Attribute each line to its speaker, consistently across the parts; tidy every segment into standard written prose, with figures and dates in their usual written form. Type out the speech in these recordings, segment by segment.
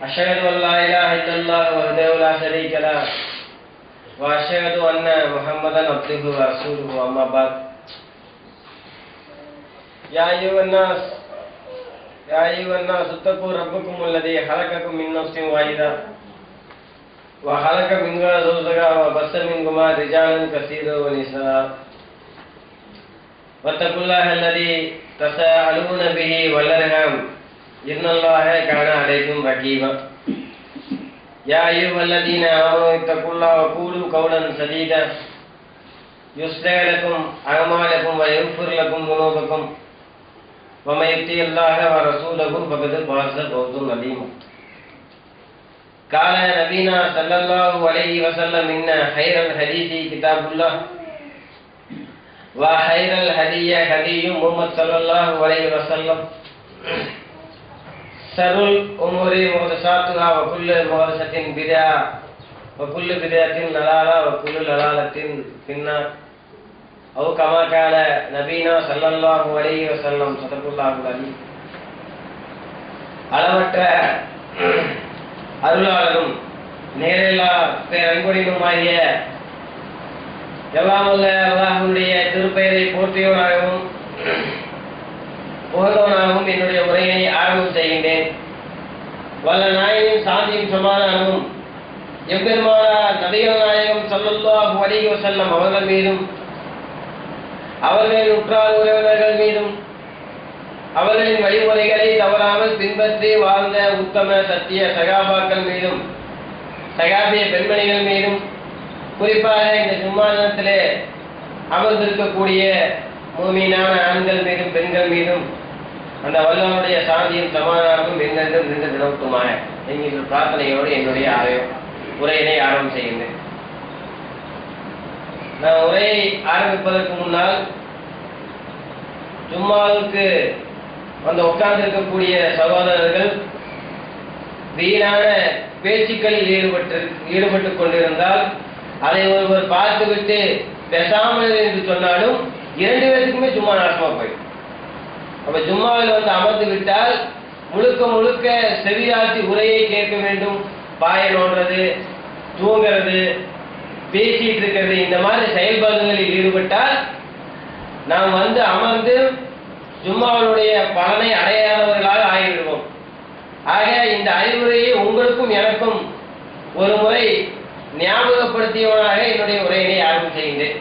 Speaker 1: أشهد أن لا إله إلا الله وحده لا شريك له وأشهد أن محمدا عبده ورسوله أما بعد يا أيها الناس اتقوا ربكم الذي خلقكم من نفس واحدة وخلق منها زوجها وبث منهما رجالا كثيرا ونساء واتقوا الله الذي تساءلون به والأرحام إن الله كان عليكم رقيبا يا أيها الذين آمنوا اتقوا الله وقولوا قولا سديدا يصلح لكم أعمالكم ويغفر لكم ذنوبكم ومن يطع الله ورسوله فقد فاز فوزا عظيما قال نبينا صلى الله عليه وسلم إن خير الحديث كتاب الله وخير الهدي هدي محمد صلى الله عليه وسلم شر الأمور محدثاتها وكل محدثة بدعة وكل بدعة ضلالة وكل ضلالة في النار أو كما قال نبينا صلى الله عليه وسلم صدق الله العظيم. அளவற்ற அருளாளரும் நேரில்லா பேரன்புடையனுமாகிய எல்லாம் வல்ல அல்லாஹ்வுடைய திருப்பெயரை போற்றியவனாகவும் புகழ்ந்தவனாகவும் என்னுடைய உரையை ஆரம்பம் செய்கின்றேன். வல்ல நாயகன் சாந்தியும் சமாதானமும் எம்பெருமானார் நபிகள் நாயகம் ஸல்லல்லாஹு அலைஹி வஸல்லம் அவர்கள் மீதும் அவர்களின் உற்றார் உறவினர்கள் மீதும் அவர்களின் வழிமுறைகளை தவறாமல் பின்பற்றி வாழ்ந்த உத்தம சத்திய சகாபாக்கள் மீதும் சகாபிய பெண்மணிகள் மீதும் குறிப்பாக இந்த ஜும்மா தினத்திலே அமர்ந்திருக்கக்கூடிய மூமினான ஆண்கள் மீதும் பெண்கள் மீதும் அந்த வல்லவனுடைய சாந்தியும் சமாதானமும் என்றென்றும் நின்று நிலவுக்குமாக என்கின்ற பிரார்த்தனையோடு என்னுடைய உரையினை ஆரம்பம் செய்கின்றேன். நான் உரையை ஆரம்பிப்பதற்கு முன்னால் ஜும்மாவுக்கு வந்து உட்கார்ந்திருக்கக்கூடிய சகோதரர்கள் வீணான பேச்சுக்களில் ஈடுபட்டு கொண்டிருந்தால் அதை ஒருவர் பார்த்துவிட்டு பேசாமல் என்று சொன்னாலும் இரண்டு பேருக்குமே ஜும்மா நாசமா போயிடும். அப்ப ஜும்மாவில் வந்து அமர்ந்து விட்டால் முழுக்க முழுக்க செவியாற்றி உரையை கேட்க வேண்டும். பாய நோண்டுறது, தூங்கிறது, பேசிட்டு இருக்கிறது, இந்த மாதிரி செயல்பாடுகளில் ஈடுபட்டால் நாம் வந்து அமர்ந்து ஜும்மாவுடைய பலனை அடையாதவர்களாக ஆகிவிடுவோம். ஆக இந்த அறிவுரையை உங்களுக்கும் எனக்கும் ஒரு முறை ஞாபகப்படுத்தியவனாக என்னுடைய உரையினை ஆரம்பம் செய்கின்றேன்.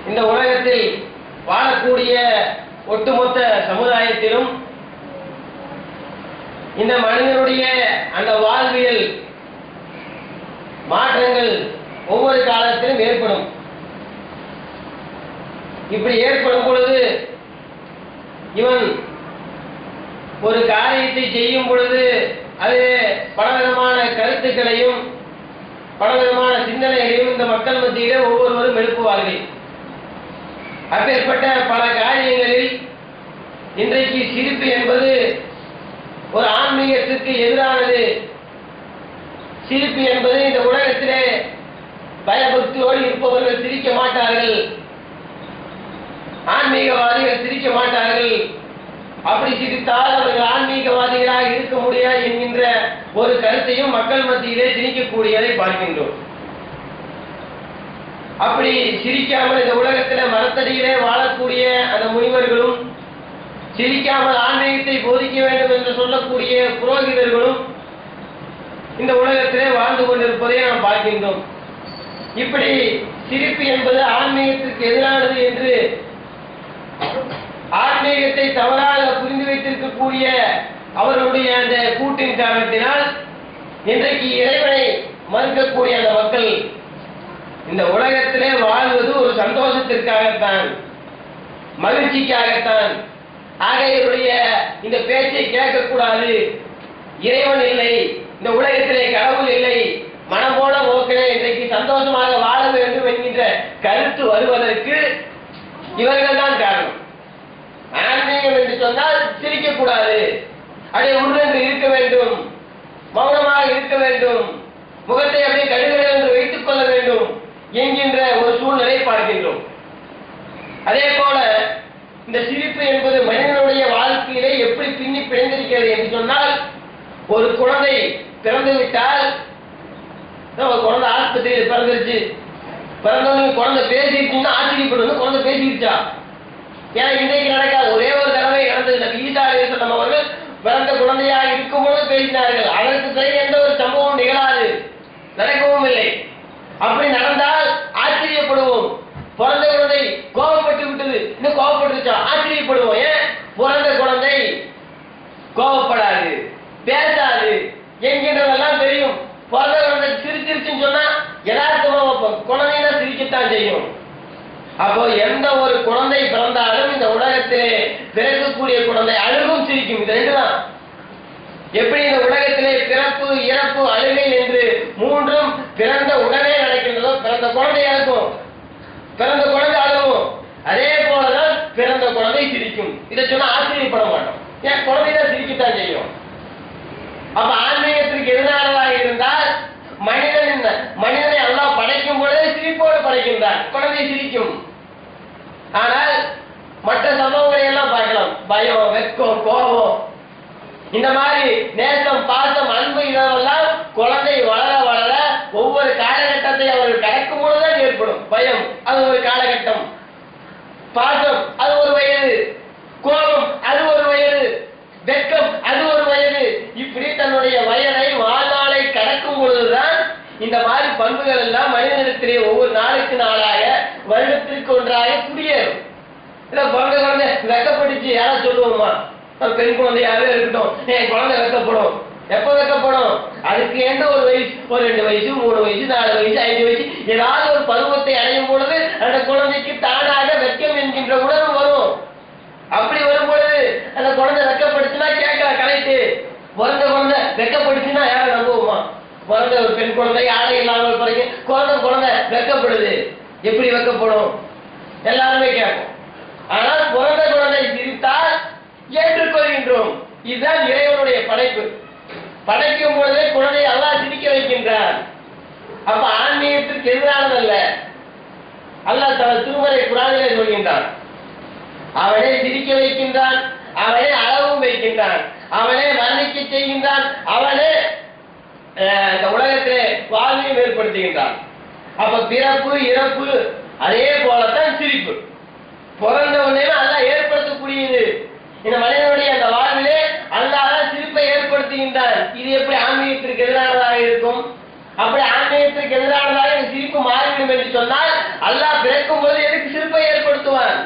Speaker 1: இந்த உலகத்தில் வாழக்கூடிய ஒட்டுமொத்த சமுதாயத்திலும் இந்த மனிதனுடைய அந்த வாழ்வியல் மாற்றங்கள் ஒவ்வொரு காலத்திலும் ஏற்படும். இப்படி ஏற்படும் பொழுது இவன் ஒரு காரியத்தை செய்யும் பொழுது அது பலவிதமான கருத்துக்களையும் பலவிதமான சிந்தனைகளையும் இந்த மக்கள் மத்தியிலே ஒவ்வொருவரும் எழுப்புவார்கள். அப்பேற்பட்ட பல காரியங்களில் இன்றைக்கு சிரிப்பு என்பது ஒரு ஆன்மீகத்திற்கு எதிரானது. சிரிப்பு என்பது இந்த உலகத்திலே பயபக்தியோடு இருப்பவர்கள் சிரிக்க மாட்டார்கள், ஆன்மீகவாதிகள் சிரிக்க மாட்டார்கள். அப்படி சிரித்தால் அவர்கள் ஆன்மீகவாதிகளாக இருக்க முடியாது என்கின்ற ஒரு கருத்தையும் மக்கள் மத்தியிலே திணிக்கக்கூடியதை பார்க்கின்றோம். அப்படி சிரிக்காமல் இந்த உலகத்தில் மரத்தடியிலே வாழக்கூடிய அந்த முனிவர்களும் சிரிக்காமல் ஆன்மீகத்தை போதிக்க வேண்டும் என்று சொல்லக்கூடிய புரோகிதர்களும் இந்த உலகத்திலே வாழ்ந்து கொண்டிருப்பதை நாம் பார்க்கின்றோம். இப்படி சிரிப்பு என்பது ஆன்மீகத்திற்கு எதிரானது என்று ஆன்மீகத்தை தவறாக புரிந்து வைத்திருக்கக்கூடிய அவர்களுடைய அந்த கூட்டின் காரணத்தினால் இன்றைக்கு இறைவனை மறுக்கக்கூடிய அந்த மக்கள் இந்த உலகத்திலே வாழ்வது ஒரு சந்தோஷத்திற்காகத்தான், மகிழ்ச்சிக்காகத்தான். ஆக இவருடைய இந்த பேச்சை கேட்கக்கூடாது, இறைவன் இல்லை, இந்த உலகத்திலே கடவுள் இல்லை, மனம் போல போக்கிலே இன்றைக்கு சந்தோஷமாக வாழ வேண்டும் என்கின்ற கருத்து வருவதற்கு இவர்கள் தான் காரணம். ஆன்மீகம் என்று சொன்னால் சிரிக்கக்கூடாது, அப்படியே உருண்டு இருக்க வேண்டும், மௌனமாக இருக்க வேண்டும், முகத்தை அப்படியே கடுகள் என்று வைத்துக் கொள்ள வேண்டும் என்கின்ற ஒரு சூழ்நிலை பார்க்கின்றோம். அதே போல இந்த சிரிப்பு என்பது மனிதனுடைய வாழ்க்கையிலே எப்படி பின்னி பிணைந்திருக்கிறது என்று சொன்னால் ஒரு குழந்தை பிறந்து விட்டால், ஒரு குழந்தை ஆஸ்பத்திரியில் பிறந்துருச்சு, பிறந்தவங்க குழந்தை பேசிருச்சுன்னா ஆச்சரியப்படுவது, குழந்தை பேசிருச்சா? ஏன்னா இன்னைக்கு நடக்காது. ஒரே ஒரு தடவை நடந்தது. நபி ஈசா அலைஹிஸ்ஸலாம் அவர்கள் பிறந்த குழந்தையாக இருக்கும்போது பேசினார்கள். அதற்கு பிறகு எந்த ஒரு சம்பவம் நிகழாது, நடக்கவும் இல்லை. அப்படி நடந்தால் ஆச்சரியப்படுவோம். பிறந்த குழந்தை கோபப்பட்டு விட்டது, இன்னும் கோபப்பட்டுச்சா? ஆச்சரியப்படுவோம். ஏன்? பிறந்த குழந்தை கோபப்படாது, பேசாது என்கின்றதெல்லாம் தெரியும். பிறந்த குழந்தை சிரிச்சிருச்சுன்னு சொன்னா யதார்த்தமா குழந்தைன்னா சிரிக்கத்தான் செய்யும். அப்போ எந்த ஒரு குழந்தை பிறந்தாலும் இந்த உலகத்திலே பிறக்கக்கூடிய குழந்தை அழுகும் சிரிக்கும், இது ரெண்டு தான். எப்படி இந்த உலகத்திலே பிறப்பு, இறப்பு, அழுகை என்று மூன்றும் பிறந்த உடனே நடக்கின்றதோ, பிறந்த குழந்தை அழுகும், பிறந்த குழந்தை அழுகும், அதே போலதான் பிறந்த குழந்தை சிரிக்கும். இதை சொன்னா ஆச்சரியப்பட மாட்டோம். ஏன்? குழந்தைதான் சிரிக்கத்தான் செய்யும். அப்ப ஆன்மீகத்திற்கு எதிரானதாக இருந்தால் மனிதனை அல்லாஹ் படைக்கும் பொழுது சிரிப்போடு படைக்கின்றான், குழந்தை சிரிக்கும். ஆனால் மற்ற சம்பவங்களை எல்லாம் பார்க்கலாம். பயம், வெட்கம், கோபம், இந்த மாதிரி நேசம், பாசம், அன்பு, இதெல்லாம் குழந்தை வளர வளர ஒவ்வொரு காலகட்டத்தை அவர்கள் கடக்கும் பொழுதுதான் ஏற்படும். பயம் அது ஒரு காலகட்டம், பாசம் அது ஒரு வயது, கோபம் அது ஒரு வயது, வெட்கம் அது ஒரு வயது. இப்படி தன்னுடைய வயதை வாழ்நாளை கடக்கும் பொழுதுதான் இந்த மாதிரி பண்புகள் எல்லாம் மனிதனிடத்திலே ஒவ்வொரு நாளுக்கு நாளாக, வருடத்திற்கு ஒன்றாக குடியேறும். இல்ல பிறந்த குழந்தை வெக்கப்பட்டுச்சு யாரா சொல்லுவோமா? பெண் குழந்தையாவே இருக்கட்டும், என் குழந்தை வெக்கப்படும். எப்ப வெக்கப்படும்? அதுக்கு எந்த ஒரு வயசு, ஒரு 2 வயசு, 3 வயசு, 4 வயசு, 5 வயசு, ஏதாவது ஒரு பருவத்தை அடையும் பொழுது அந்த குழந்தைக்கு தானாக வெட்கம் என்கின்ற உணர்வு வரும். அப்படி வரும் பொழுது அந்த குழந்தை வெக்கப்படுச்சுன்னா கேட்கல கலைத்து, பிறந்த குழந்தை வெக்கப்படுச்சுன்னா யாரை நம்புவோமா? பிறந்த ஒரு பெண் குழந்தை ஆடை இல்லாமல் பிறகு குழந்தை வெக்கப்படுது, எப்படி வெக்கப்படும்? எல்லாருமே கேட்போம். ஆனால் பிறந்த குழந்தை சிரித்தால் ஏற்றுக்கொள்கின்றோம். இதுதான் இறைவனுடைய படைப்பு. படைக்கும் பொழுதே குழந்தையை அல்லாஹ் சிரிக்க வைக்கின்றார். அப்ப ஆன்மீகத்திற்கு எதிரானதல்ல. அல்லாஹ் தனது திருமறை குர்ஆனிலே சொல்கின்றான், அவனே சிரிக்க வைக்கின்றான், அவனே அளவும் வைக்கின்றான், அவனே வர்ணிக்க செய்கின்றான், அவனே இந்த உலகத்திலே வாழ்வையும் ஏற்படுத்துகின்றான். அப்ப பிறப்பு, இறப்பு, அதே போலத்தான் சிரிப்பு. பிறந்த உடனே அல்லாஹ் ஏற்படுத்தக்கூடியது. இந்த மனிதனுடைய அந்த வாழ்விலே அல்லாஹ் சிரிப்பை ஏற்படுத்துகின்றான். இது எப்படி ஆன்மீகத்திற்கு எதிரானதாக இருக்கும்? அப்படி ஆன்மீகத்திற்கு எதிரானதாக இந்த சிரிப்பு மாறிவிடும் என்று சொன்னால் அல்லாஹ் பிறக்கும் போது எதுக்கு சிரிப்பை ஏற்படுத்துவான்?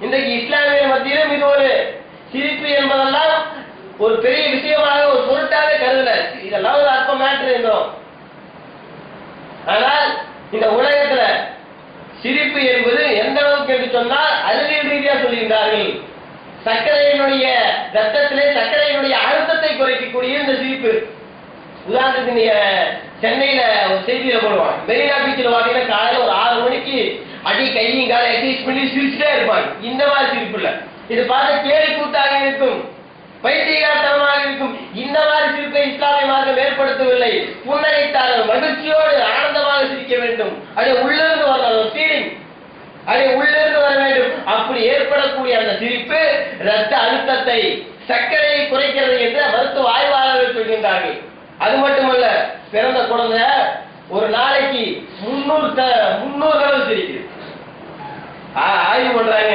Speaker 1: இன்றைக்கு இஸ்லாமிய மத்தியிலும் இது ஒரு சிரிப்பு என்பதெல்லாம் ஒரு பெரிய விஷயமாக, ஒரு பொருட்டாக கருதல. இதெல்லாம் ஒரு அற்ப மேட்டர் இருந்தோம். ஆனால் இந்த உலகத்துல சிரிப்பு என்பது எந்த அளவுக்கு என்று சொன்னால் அறிவியல் ரீதியாக சொல்லுகின்றார்கள். சர்க்கரையினுடைய ரத்தத்திலே சர்க்கரையினுடைய அழுத்தத்தை குறைக்கக்கூடிய இந்த சிரிப்பு. உதாரணத்துக்கு நீங்க சென்னையில ஒரு செய்தியில போடுவாங்க, மெரினா பீச்சில் பார்த்தீங்கன்னா காலையில ஒரு 6 மணிக்கு அடி கையும் காலை எக்ஸசைஸ் பண்ணி சிரிச்சுட்டே இருப்பாங்க. இந்த மாதிரி சிரிப்பு இல்ல, இது பார்த்து கேலி கூத்தாக இருக்கும், பைத்தியகாரத்தனமாக இருக்கும். இந்த மாதிரி சிரிப்பை இஸ்லாமிய மார்க்கம் ஏற்படுத்தவில்லை. புன்னகைத்தார்கள் மகிழ்ச்சியோடு ஆனந்தமாக சிரிக்க வேண்டும், அதை உள்ளிருந்து வரணும், ஃபீலிங் அதை உள்ளிருந்து வர வேண்டும். அப்படி ஏற்படக்கூடிய அந்த சிரிப்பு ரத்த அழுத்தத்தை, சர்க்கரையை குறைக்கிறது என்று மருத்துவ ஆய்வாளர்கள் சொல்கின்றார்கள். அது மட்டுமல்ல, பிறந்த குழந்தை ஒரு நாளைக்கு 300 தடவை சிரிக்குது. ஆய்வு பண்றாங்க,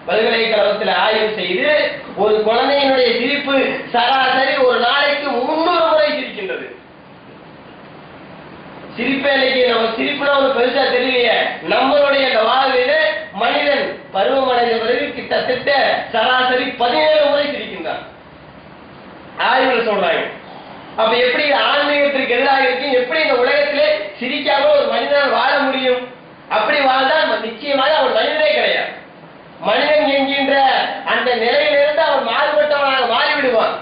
Speaker 1: பல்கலைக்கழகத்தில் ஆய்வு செய்து ஒரு குழந்தையினுடைய சிரிப்பு சராசரி ஒரு நாளைக்கு 300 முறை சிரிக்கின்றது. சிரிப்பே இன்னைக்கு நம்ம சிரிப்புனா ஒரு பெருசா தெரியலையே. நம்மளுடைய அந்த வாழ்வில மனிதன் பருவமடைந்த பிறகு கிட்டத்தட்ட சராசரி 17 முறை சிரிக்கின்றான், ஆய்வுகள் சொல்றாங்க. அப்ப எப்படி ஆன்மீகத்திற்கு எதிராக இருக்கு? எப்படி இந்த உலகத்திலே சிரிக்காம ஒரு மனிதன் வாழ முடியும்? அப்படி வாழ்ந்தால் நிச்சயமாக அவன் மனிதனே கிடையாது. மனிதன் என்கின்ற அந்த நிலையிலிருந்து அவன் மாறுபட்டவனாக மாறிவிடுவான்.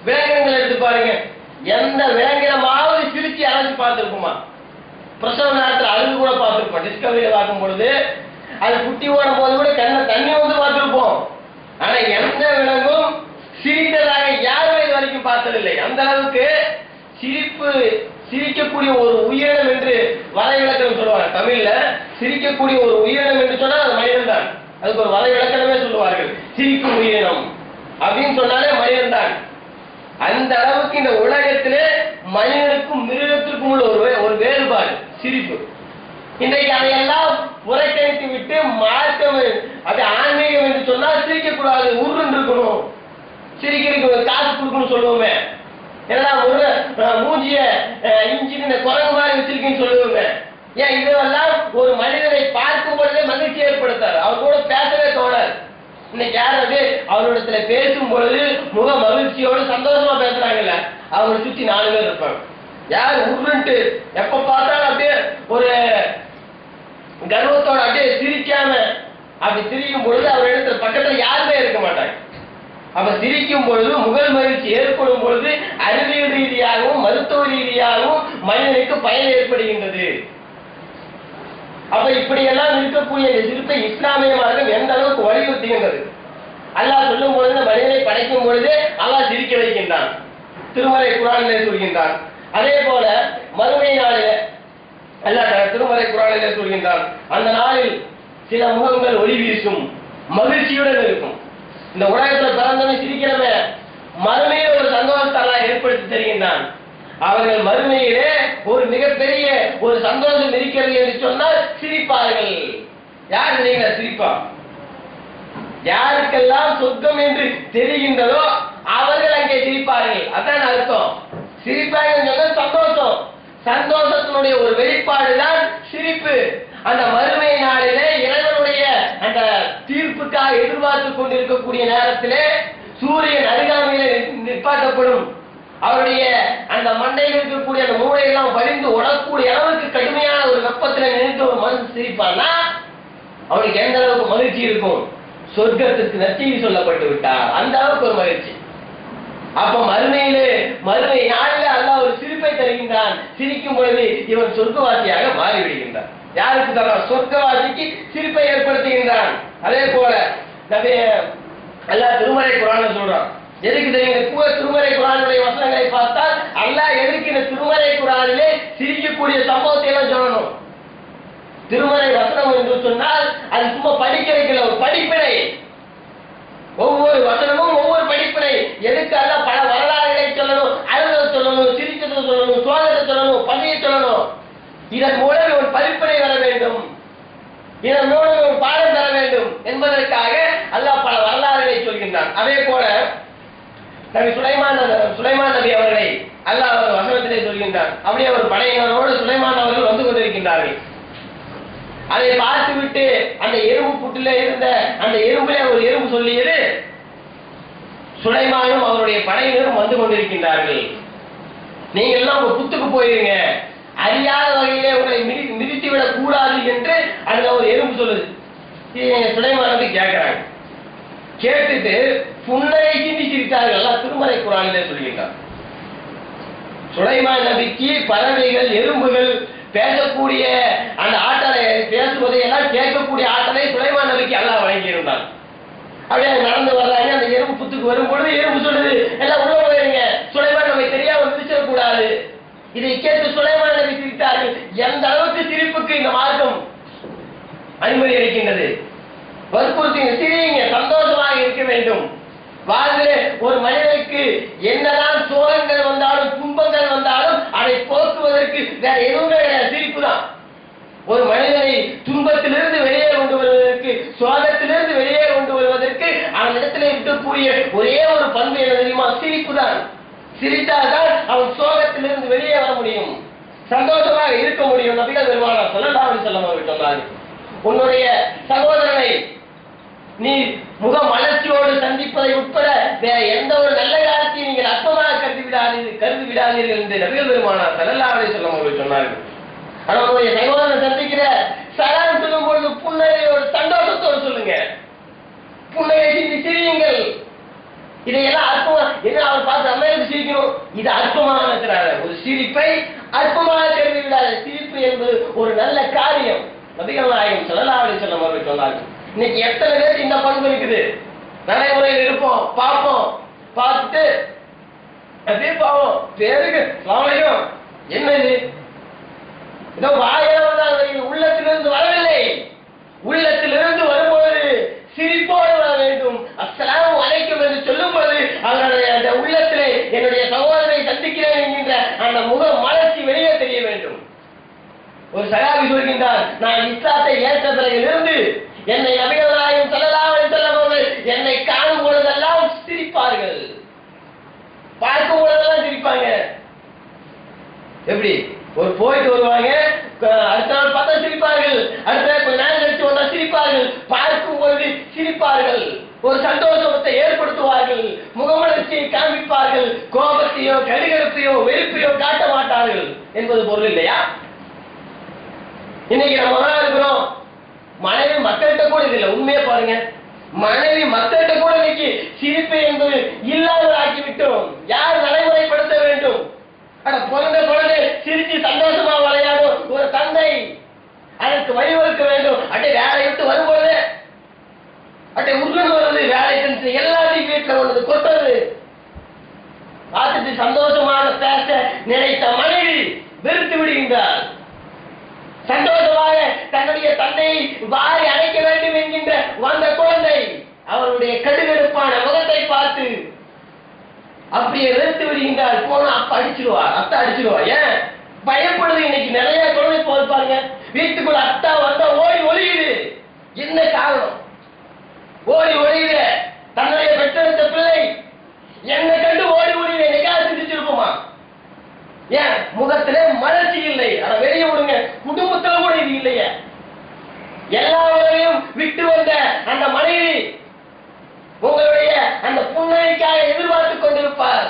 Speaker 1: விலங்கினங்கள் எடுத்து பாருங்க, எந்த விலங்கினமாவது சிரிச்சு அழைச்சு பார்த்திருக்குமா? பிரசவ நேரத்தில் அழுது கூட பார்த்திருப்போம். டிஸ்கவரியில பார்க்கும் பொழுது அது குட்டி ஓடும் போது கூட கண்ண தண்ணி வந்து பார்த்திருப்போம். ஆனா எந்த விலங்கும் சிரித்ததாக யாரும் இது வரைக்கும் பார்த்ததில்லை. அந்த அளவுக்கு சிரிக்கக்கூடிய ஒரு உயிரினம் என்று வரை விளக்கம் சொல்லுவாங்க. தமிழ்ல சிரிக்கக்கூடிய ஒரு உயிரினம் என்று சொன்னா அது மனிதன் தான். அதுக்கு ஒரு வரை விளக்கணமே சொல்லுவார்கள். சிரிக்கும் உயிரினம் அப்படின்னு சொன்னாலே மனிதன் தான். அந்த அளவுக்கு இந்த உலகத்திலே மனிதனுக்கும் மிருகத்திற்கும் உள்ள ஒரு வேறுபாடு சிரிப்பு. இன்றைக்கு அதையெல்லாம் புறக்கணித்து விட்டு மாற்றம், அது ஆன்மீகம் என்று சொன்னால் சிரிக்க கூடாது, உருன்னு இருக்கணும், சிரிக்கிறதுக்கு காசு கொடுக்கணும் சொல்லுவோமே. ஏன்னா மூஞ்சிய இன்ஜின் குரங்கு மாதிரி வச்சிருக்கேன்னு சொல்லுவோமே. ஏன் இதெல்லாம் ஒரு மனிதனை பார்க்கும் பொழுதே மகிழ்ச்சி ஏற்படுத்தாரு, அவர் கூட பேசவே தோணாது. இன்னைக்கு யாராவது அவரிடத்துல பேசும் பொழுது முக மகிழ்ச்சியோடு சந்தோஷமா பேசுறாங்கல்ல, அவரை சுத்தி 4 பேர் இருப்பாங்க. யார் உருண்டு எப்ப பார்த்தாலும் அப்படியே ஒரு கர்வத்தோட அப்படியே சிரிக்காம அப்படி சிரிக்கும் பொழுது அவர் இடத்துல பக்கத்துல யாருமே இருக்க மாட்டாங்க. அப்ப சிரிக்கும் பொழுது முகல் மகிழ்ச்சி ஏற்படும் பொழுது அறிவியல் ரீதியாகவும் மருத்துவ ரீதியாகவும் மனிதனுக்கு பயன் ஏற்படுகின்றது. அப்ப இப்படியெல்லாம் இருக்கக்கூடிய இந்த சிரிப்பை இஸ்லாமிய மார்க்கம் எந்த அளவுக்கு வலியுறுத்துகின்றது. அல்லாஹ் சொல்லும் பொழுது மனிதனை படைக்கும் பொழுது அல்லாஹ் சிரிக்க வைக்கின்றான், திருமறை குர்ஆனிலே சொல்கின்றான். அதே போல மறுமை நாளிலே அல்லாஹ் திருமறை குர்ஆனிலே சொல்கின்றான், அந்த நாளில் சில முகங்கள் ஒளி வீசும், மகிழ்ச்சியுடன் இருக்கும். இந்த உலகத்துல பிறந்தவன் சிரிக்கிறவ மறுமையில ஒரு சந்தோஷத்தை அல்லாஹ் ஏற்படுத்தி தருகின்றான். அவர்கள் மறுமையிலே ஒரு மிகப்பெரிய ஒரு சந்தோஷம் இருக்கிறது என்று சொன்னால் சிரிப்பார்கள். யார் நீங்க சிரிப்பா? யாருக்கெல்லாம் சொர்க்கம் என்று தெரிகின்றதோ அவர்கள் அங்கே சிரிப்பார்கள். அதான் அர்த்தம். சிரிப்பார்கள் சொன்ன சந்தோஷம், சந்தோஷத்தினுடைய ஒரு வெளிப்பாடுதான் சிரிப்பு. அந்த மறுமை நாளிலே இறைவனுடைய அந்த தீர்ப்புக்காக எதிர்பார்த்து கொண்டிருக்கக்கூடிய நேரத்திலே சூரியன் அருகாமையிலே நிற்பாட்டப்படும். அவருடைய அந்த மண்டையில் இருக்கக்கூடிய அந்த மூளையெல்லாம் வலிந்து உடக்கூடிய அளவுக்கு கடுமையான ஒரு வெப்பத்தில் நினைத்து ஒரு மனுஷன் சிரிப்பான்னா அவனுக்கு எந்த அளவுக்கு மகிழ்ச்சி இருக்கும்? சொர்க்கத்திற்கு நற்செய்தி சொல்லப்பட்டு விட்டார், அந்த அளவுக்கு ஒரு மகிழ்ச்சி. அப்ப மறுமை நாளில் அல்லாஹ் ஒரு சிரிப்பை தருகின்றான். சிரிக்கும் பொழுது இவன் சொர்க்கவாசியாக மாறிவிடுகின்றான். யாருக்கு தரான்? சொர்க்கவாசிக்கு சிரிப்பை ஏற்படுத்துகின்றான். அதே போல அல்லாஹ் திருமறை குர்ஆன்ல சொல்றான். எதுக்கு தெரியுங்க? திருமறை குர்ஆனுடைய வசனங்களை பார்த்தால் அல்லாஹ் எதுக்கு இந்த திருமறை குர்ஆனிலே சிரிக்கக்கூடிய சம்பவத்தை எல்லாம் சொல்லணும். திருமறை வசனம் என்று சொன்னால் அது சும்மா படிக்கிறதுல ஒரு படிப்பினை. ஒவ்வொரு வசனமும் ஒவ்வொரு படிப்பினை. எதுக்கு அல்லாஹ் பல வரலாறுகளை சொல்லணும், அழுத சொல்லணும், சிரிச்சதை சொல்லணும், சோதனை சொல்லணும், பகையை சொல்லணும். இதன் மூலம் ஒரு படிப்பினை வர வேண்டும், இதன் மூலம் ஒரு பாடம் தர வேண்டும் என்பதற்காக அல்லாஹ் பல வரலாறுகளை சொல்கின்றான். அதே போல நபி சுலைமான் நபி அவர்களை அல்லாஹ் அவர் வசனத்திலே சொல்கின்றான். அப்படியே ஒரு படையினரோடு சுலைமான் அவர்கள் வந்து கொண்டிருக்கின்றார்கள். அதை பார்த்துவிட்டு அந்த எறும்பு புட்டிலே இருந்த அந்த எறும்பிலே ஒரு எறும்பு சொல்லியது, சுலைமானும் அவருடைய படையினரும் வந்து கொண்டிருக்கின்றார்கள், நீங்க எல்லாம் உங்க புத்துக்கு போயிருங்க, அறியாத வகையிலே உங்களை மிதித்து விடக் கூடாது என்று அந்த ஒரு எறும்பு சொல்லுது. சுலைமான் நபி கேட்கிறாங்க. கேட்டுட்டு புன்னகை சிந்தி சிரித்தார்கள். திருமறை குர்ஆனிலே சொல்கிறார். சுலைமான் நபிக்கு பறவைகள், எறும்புகள் பேசக்கூடிய அந்த ஆற்றலை, பேசுவதை எல்லாம் கேட்கக்கூடிய ஆற்றலை சுலைமான் நபிக்கு அல்லாஹ் வழங்கியிருந்தார். அப்படியே நடந்து வர்றாங்க. அந்த எறும்பு புத்துக்கு வரும்பொழுது எறும்பு சொல்லுது, எல்லாம் உள்ள போயிருங்க, சுலைமான் நபி தெரியாம மிதிச்சிடக்கூடாது. இதை கேட்டு சுலைமான் நபி சிரித்தார்கள். எந்த அளவுக்கு சிரிப்புக்கு இந்த மார்க்கம் அனுமதி அளிக்கின்றது. வற்புறுத்திங்க, சிரிங்க, சந்தோஷமாக இருக்க வேண்டும். வாழ்விலே ஒரு மனிதனுக்கு என்னதான் சோகங்கள் வந்தாலும் துன்பங்கள் வந்தாலும் அதை போக்குவதற்கு வேற எதுவுமே சிரிப்பு தான். ஒரு மனிதனை துன்பத்திலிருந்து வெளியே கொண்டு வருவதற்கு, சோகத்திலிருந்து வெளியே கொண்டு வருவதற்கு அவனிடத்தில் இருக்கக்கூடிய ஒரே ஒரு பண்பு என்ன தெரியுமா? சிரிப்பு தான். சிரித்தால்தான் அவன் சோகத்திலிருந்து வெளியே வர முடியும், சந்தோஷமாக இருக்க முடியும். நபிகள் பெருமானார் ஸல்லல்லாஹு அலைஹி வஸல்லம் அவர்கள் சொன்னார்கள், உன்னுடைய சகோதரனை நீ முக மலர்ச்சியோடு சந்திப்பதை உட்பட வேற எந்த ஒரு நல்ல காரியத்தையும் நீங்கள் அற்பமாக கருதி விடாதீர்கள் என்று நபிகள் பெருமானார் ஸல்லல்லாஹு அலைஹி வஸல்லம் அவர்கள் சொன்னார்கள். அவனுடைய சகோதரனை சந்திக்கிற சலாம் சொல்லும் பொழுது புன்னகையோடு சந்தோஷத்தோடு சொல்லுங்க, புன்னகை சிரியுங்கள். இதையெல்லாம் அற்பமா என்ன அவர் பார்த்து அம்மையாருக்கு சிரிக்கணும், இது அற்பமாக இருக்கிறார். ஒரு சிரிப்பை அற்பமாக கருதி விடாத. சிரிப்பு என்பது ஒரு நல்ல காரியம். நபிகள் நாயகம் ஸல்லல்லாஹு அலைஹி வஸல்லம் அவர்கள் சொன்னார்கள். இன்னைக்கு எத்தனை பேர் இந்த பண்பு இருக்குது? நடைமுறையில் இருப்போம், பார்ப்போம், பார்த்துட்டு அப்படியே பாவம் பேருக்கு சமயம் என்ன இது, இதோ வாயில உள்ளத்திலிருந்து வரவில்லை. உள்ளத்திலிருந்து வரும்போது சிரிப்போடு வர வேண்டும். அஸ்ஸலாமு அலைக்கும் என்று சொல்லும் பொழுது அவருடைய உள்ளத்திலே என்னுடைய சகோதரனை சந்திக்கிறேன் என்கின்ற அந்த முக மலர்ச்சி வெளியே தெரிய வேண்டும். ஒரு சகாபி சொல்கின்றார், நான் இஸ்லாத்தை ஏற்ற பிறகிலிருந்து என்னை நபிகள் நாயகம் ஸல்லல்லாஹு அலைஹி வஸல்லம் அவர்கள் என்னை காணும் பொழுதெல்லாம் சிரிப்பார்கள், பார்க்கும் பொழுதெல்லாம் சிரிப்பாங்க. எப்படி ஒரு போயிட்டு வருவாங்க, அடுத்த நாள் பார்த்தா சிரிப்பார்கள், அடுத்த நாள் கொஞ்ச நேரம் கழிச்சு வந்தா சிரிப்பார்கள், பார்க்கும் பொழுது சிரிப்பார்கள், ஒரு சந்தோஷத்தை ஏற்படுத்துவார்கள், முகமலர்ச்சியை காண்பிப்பார்கள், கோபத்தையோ கடுகடுப்பையோ வெறுப்பையோ காட்ட மாட்டார்கள் என்பது பொருள் இல்லையா? இன்னைக்கு நம்ம இருக்கிறோம், மனைவி மக்கள்கிட்ட கூட இது இல்லை. உண்மையை பாருங்க, மனைவி மக்கள்கிட்ட கூட இன்னைக்கு சிரிப்பு என்பது இல்லாமல் ஆக்கிவிட்டோம். யார் நடைமுறைப்படுத்த வேண்டும்? பிறந்த குழந்தை சிரிச்சு சந்தோஷமா விளையாடும் ஒரு தந்தை அதற்கு வழிவகுக்க வேண்டும். அட்டை வேலை விட்டு வரும்போது அட்டை உருண்டு வருது, வேலை செஞ்சு எல்லாத்தையும் வீட்டில் கொண்டது கொட்டது பார்த்துட்டு சந்தோஷமாக பேச நினைத்த மனைவி வெறுத்து விடுகின்றார். சந்தோஷமாக தன்னுடைய தந்தையை வாரி அணைக்க வேண்டும் என்கின்ற வந்த குழந்தை அவருடைய கடுகடுப்பான முகத்தை பார்த்து அப்படியே வெறுத்து விடுகின்றார். போனா அப்பா அடிச்சிருவார், அத்தை அடிச்சிருவா. ஏன் பயப்படுது? இன்னைக்கு நிறைய குழந்தை போயிருப்பாங்க, வீட்டுக்குள்ள அத்தா வந்தா ஓடி ஒளியுது. என்ன காரணம்? ஓடி ஒளியுது. தன்னுடைய பெற்றெடுத்த பிள்ளை என்னை கண்டு ஓடி ஒளியுது. என்னைக்காவது சிந்திச்சிருப்போமா? ஏன் முகத்திலே மலர்ச்சி இல்லை. அதை வெளியே விடுங்க, குடும்பத்துல கூட இது இல்லையே. எல்லாரையும் விட்டு வந்த அந்த மனைவி உங்களுடைய அந்த புன்னகைக்காக எதிர்பார்த்துக் கொண்டிருப்பார்.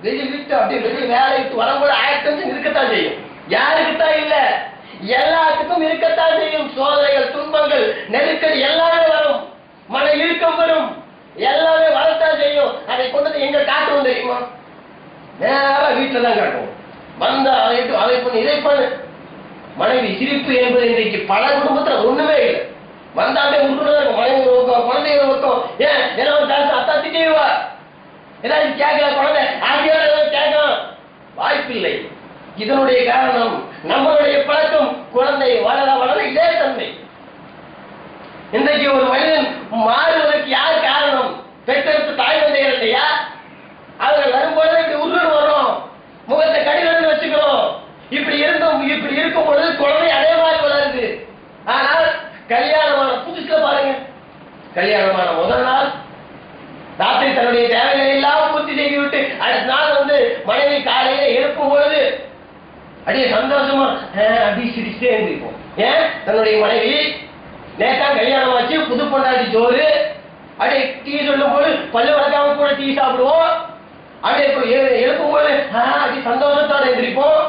Speaker 1: விட்டு அப்படி வெளியே வேலை விட்டு வரும்போது ஆயிரத்தி இருக்கத்தான் செய்யும். யாருக்குத்தான் இல்ல? எல்லாத்துக்கும் இருக்கத்தான் செய்யும். சோதனைகள், துன்பங்கள், நெருக்கடி எல்லாமே வரும், மன இறுக்கம் வரும், எல்லாமே வரத்தான் செய்யும். அதை கொண்டு எங்க காட்டுவோம் தெரியுமா? நேரா வீட்டுல தான் காட்டுவோம். வந்தா அதை பண்ணு, இதை பண்ணு. மனைவி சிரிப்பு என்பது இன்றைக்கு பல குடும்பத்துல ஒண்ணுமே இல்லை. வந்தாலே உருணும், மனைவி குழந்தைங்க நோக்கம். ஏன் எல்லாம் அத்தா திட்டிடுவா, ஏதாவது கேட்கல, குழந்தை ஆகியோட கேட்கலாம், வாய்ப்பில்லை. இதனுடைய காரணம் நம்மளுடைய பழக்கம். குழந்தை வளர வளர இதே தன்மை. இன்றைக்கு ஒரு மனிதன் மாறுவதற்கு யார் காரணம்? பெற்றெடுத்த தாய் தந்தையர் இல்லையா? அவர்கள் வரும்போது இப்படி உருள் வரும், முகத்தை கடிதம் வச்சுக்கிறோம். இப்படி இருக்கும் பொழுது குழந்தை அதே மாதிரி வளருது. ஆனால் கல்யாணமான புதுசுல பாருங்க, கல்யாணமான முதல் நாள் ராத்திரி தன்னுடைய தேவைகளை எல்லாம் பூர்த்தி செய்துவிட்டு அடுத்த நாள் மனைவி காலையில எழுப்பும் பொழுது அப்படியே சந்தோஷமா அப்படி சிரிச்சே இருந்திருப்போம். ஏன்? தன்னுடைய மனைவி நேற்றா கல்யாணம் ஆச்சு, புது பொண்டாட்டி சோறு, அப்படியே டீ சொல்லும் போது பல்லு வளர்க்காம கூட டீ சாப்பிடுவோம். அப்படியே எழுப்பும் போது அப்படி சந்தோஷத்தோட எழுந்திருப்போம்.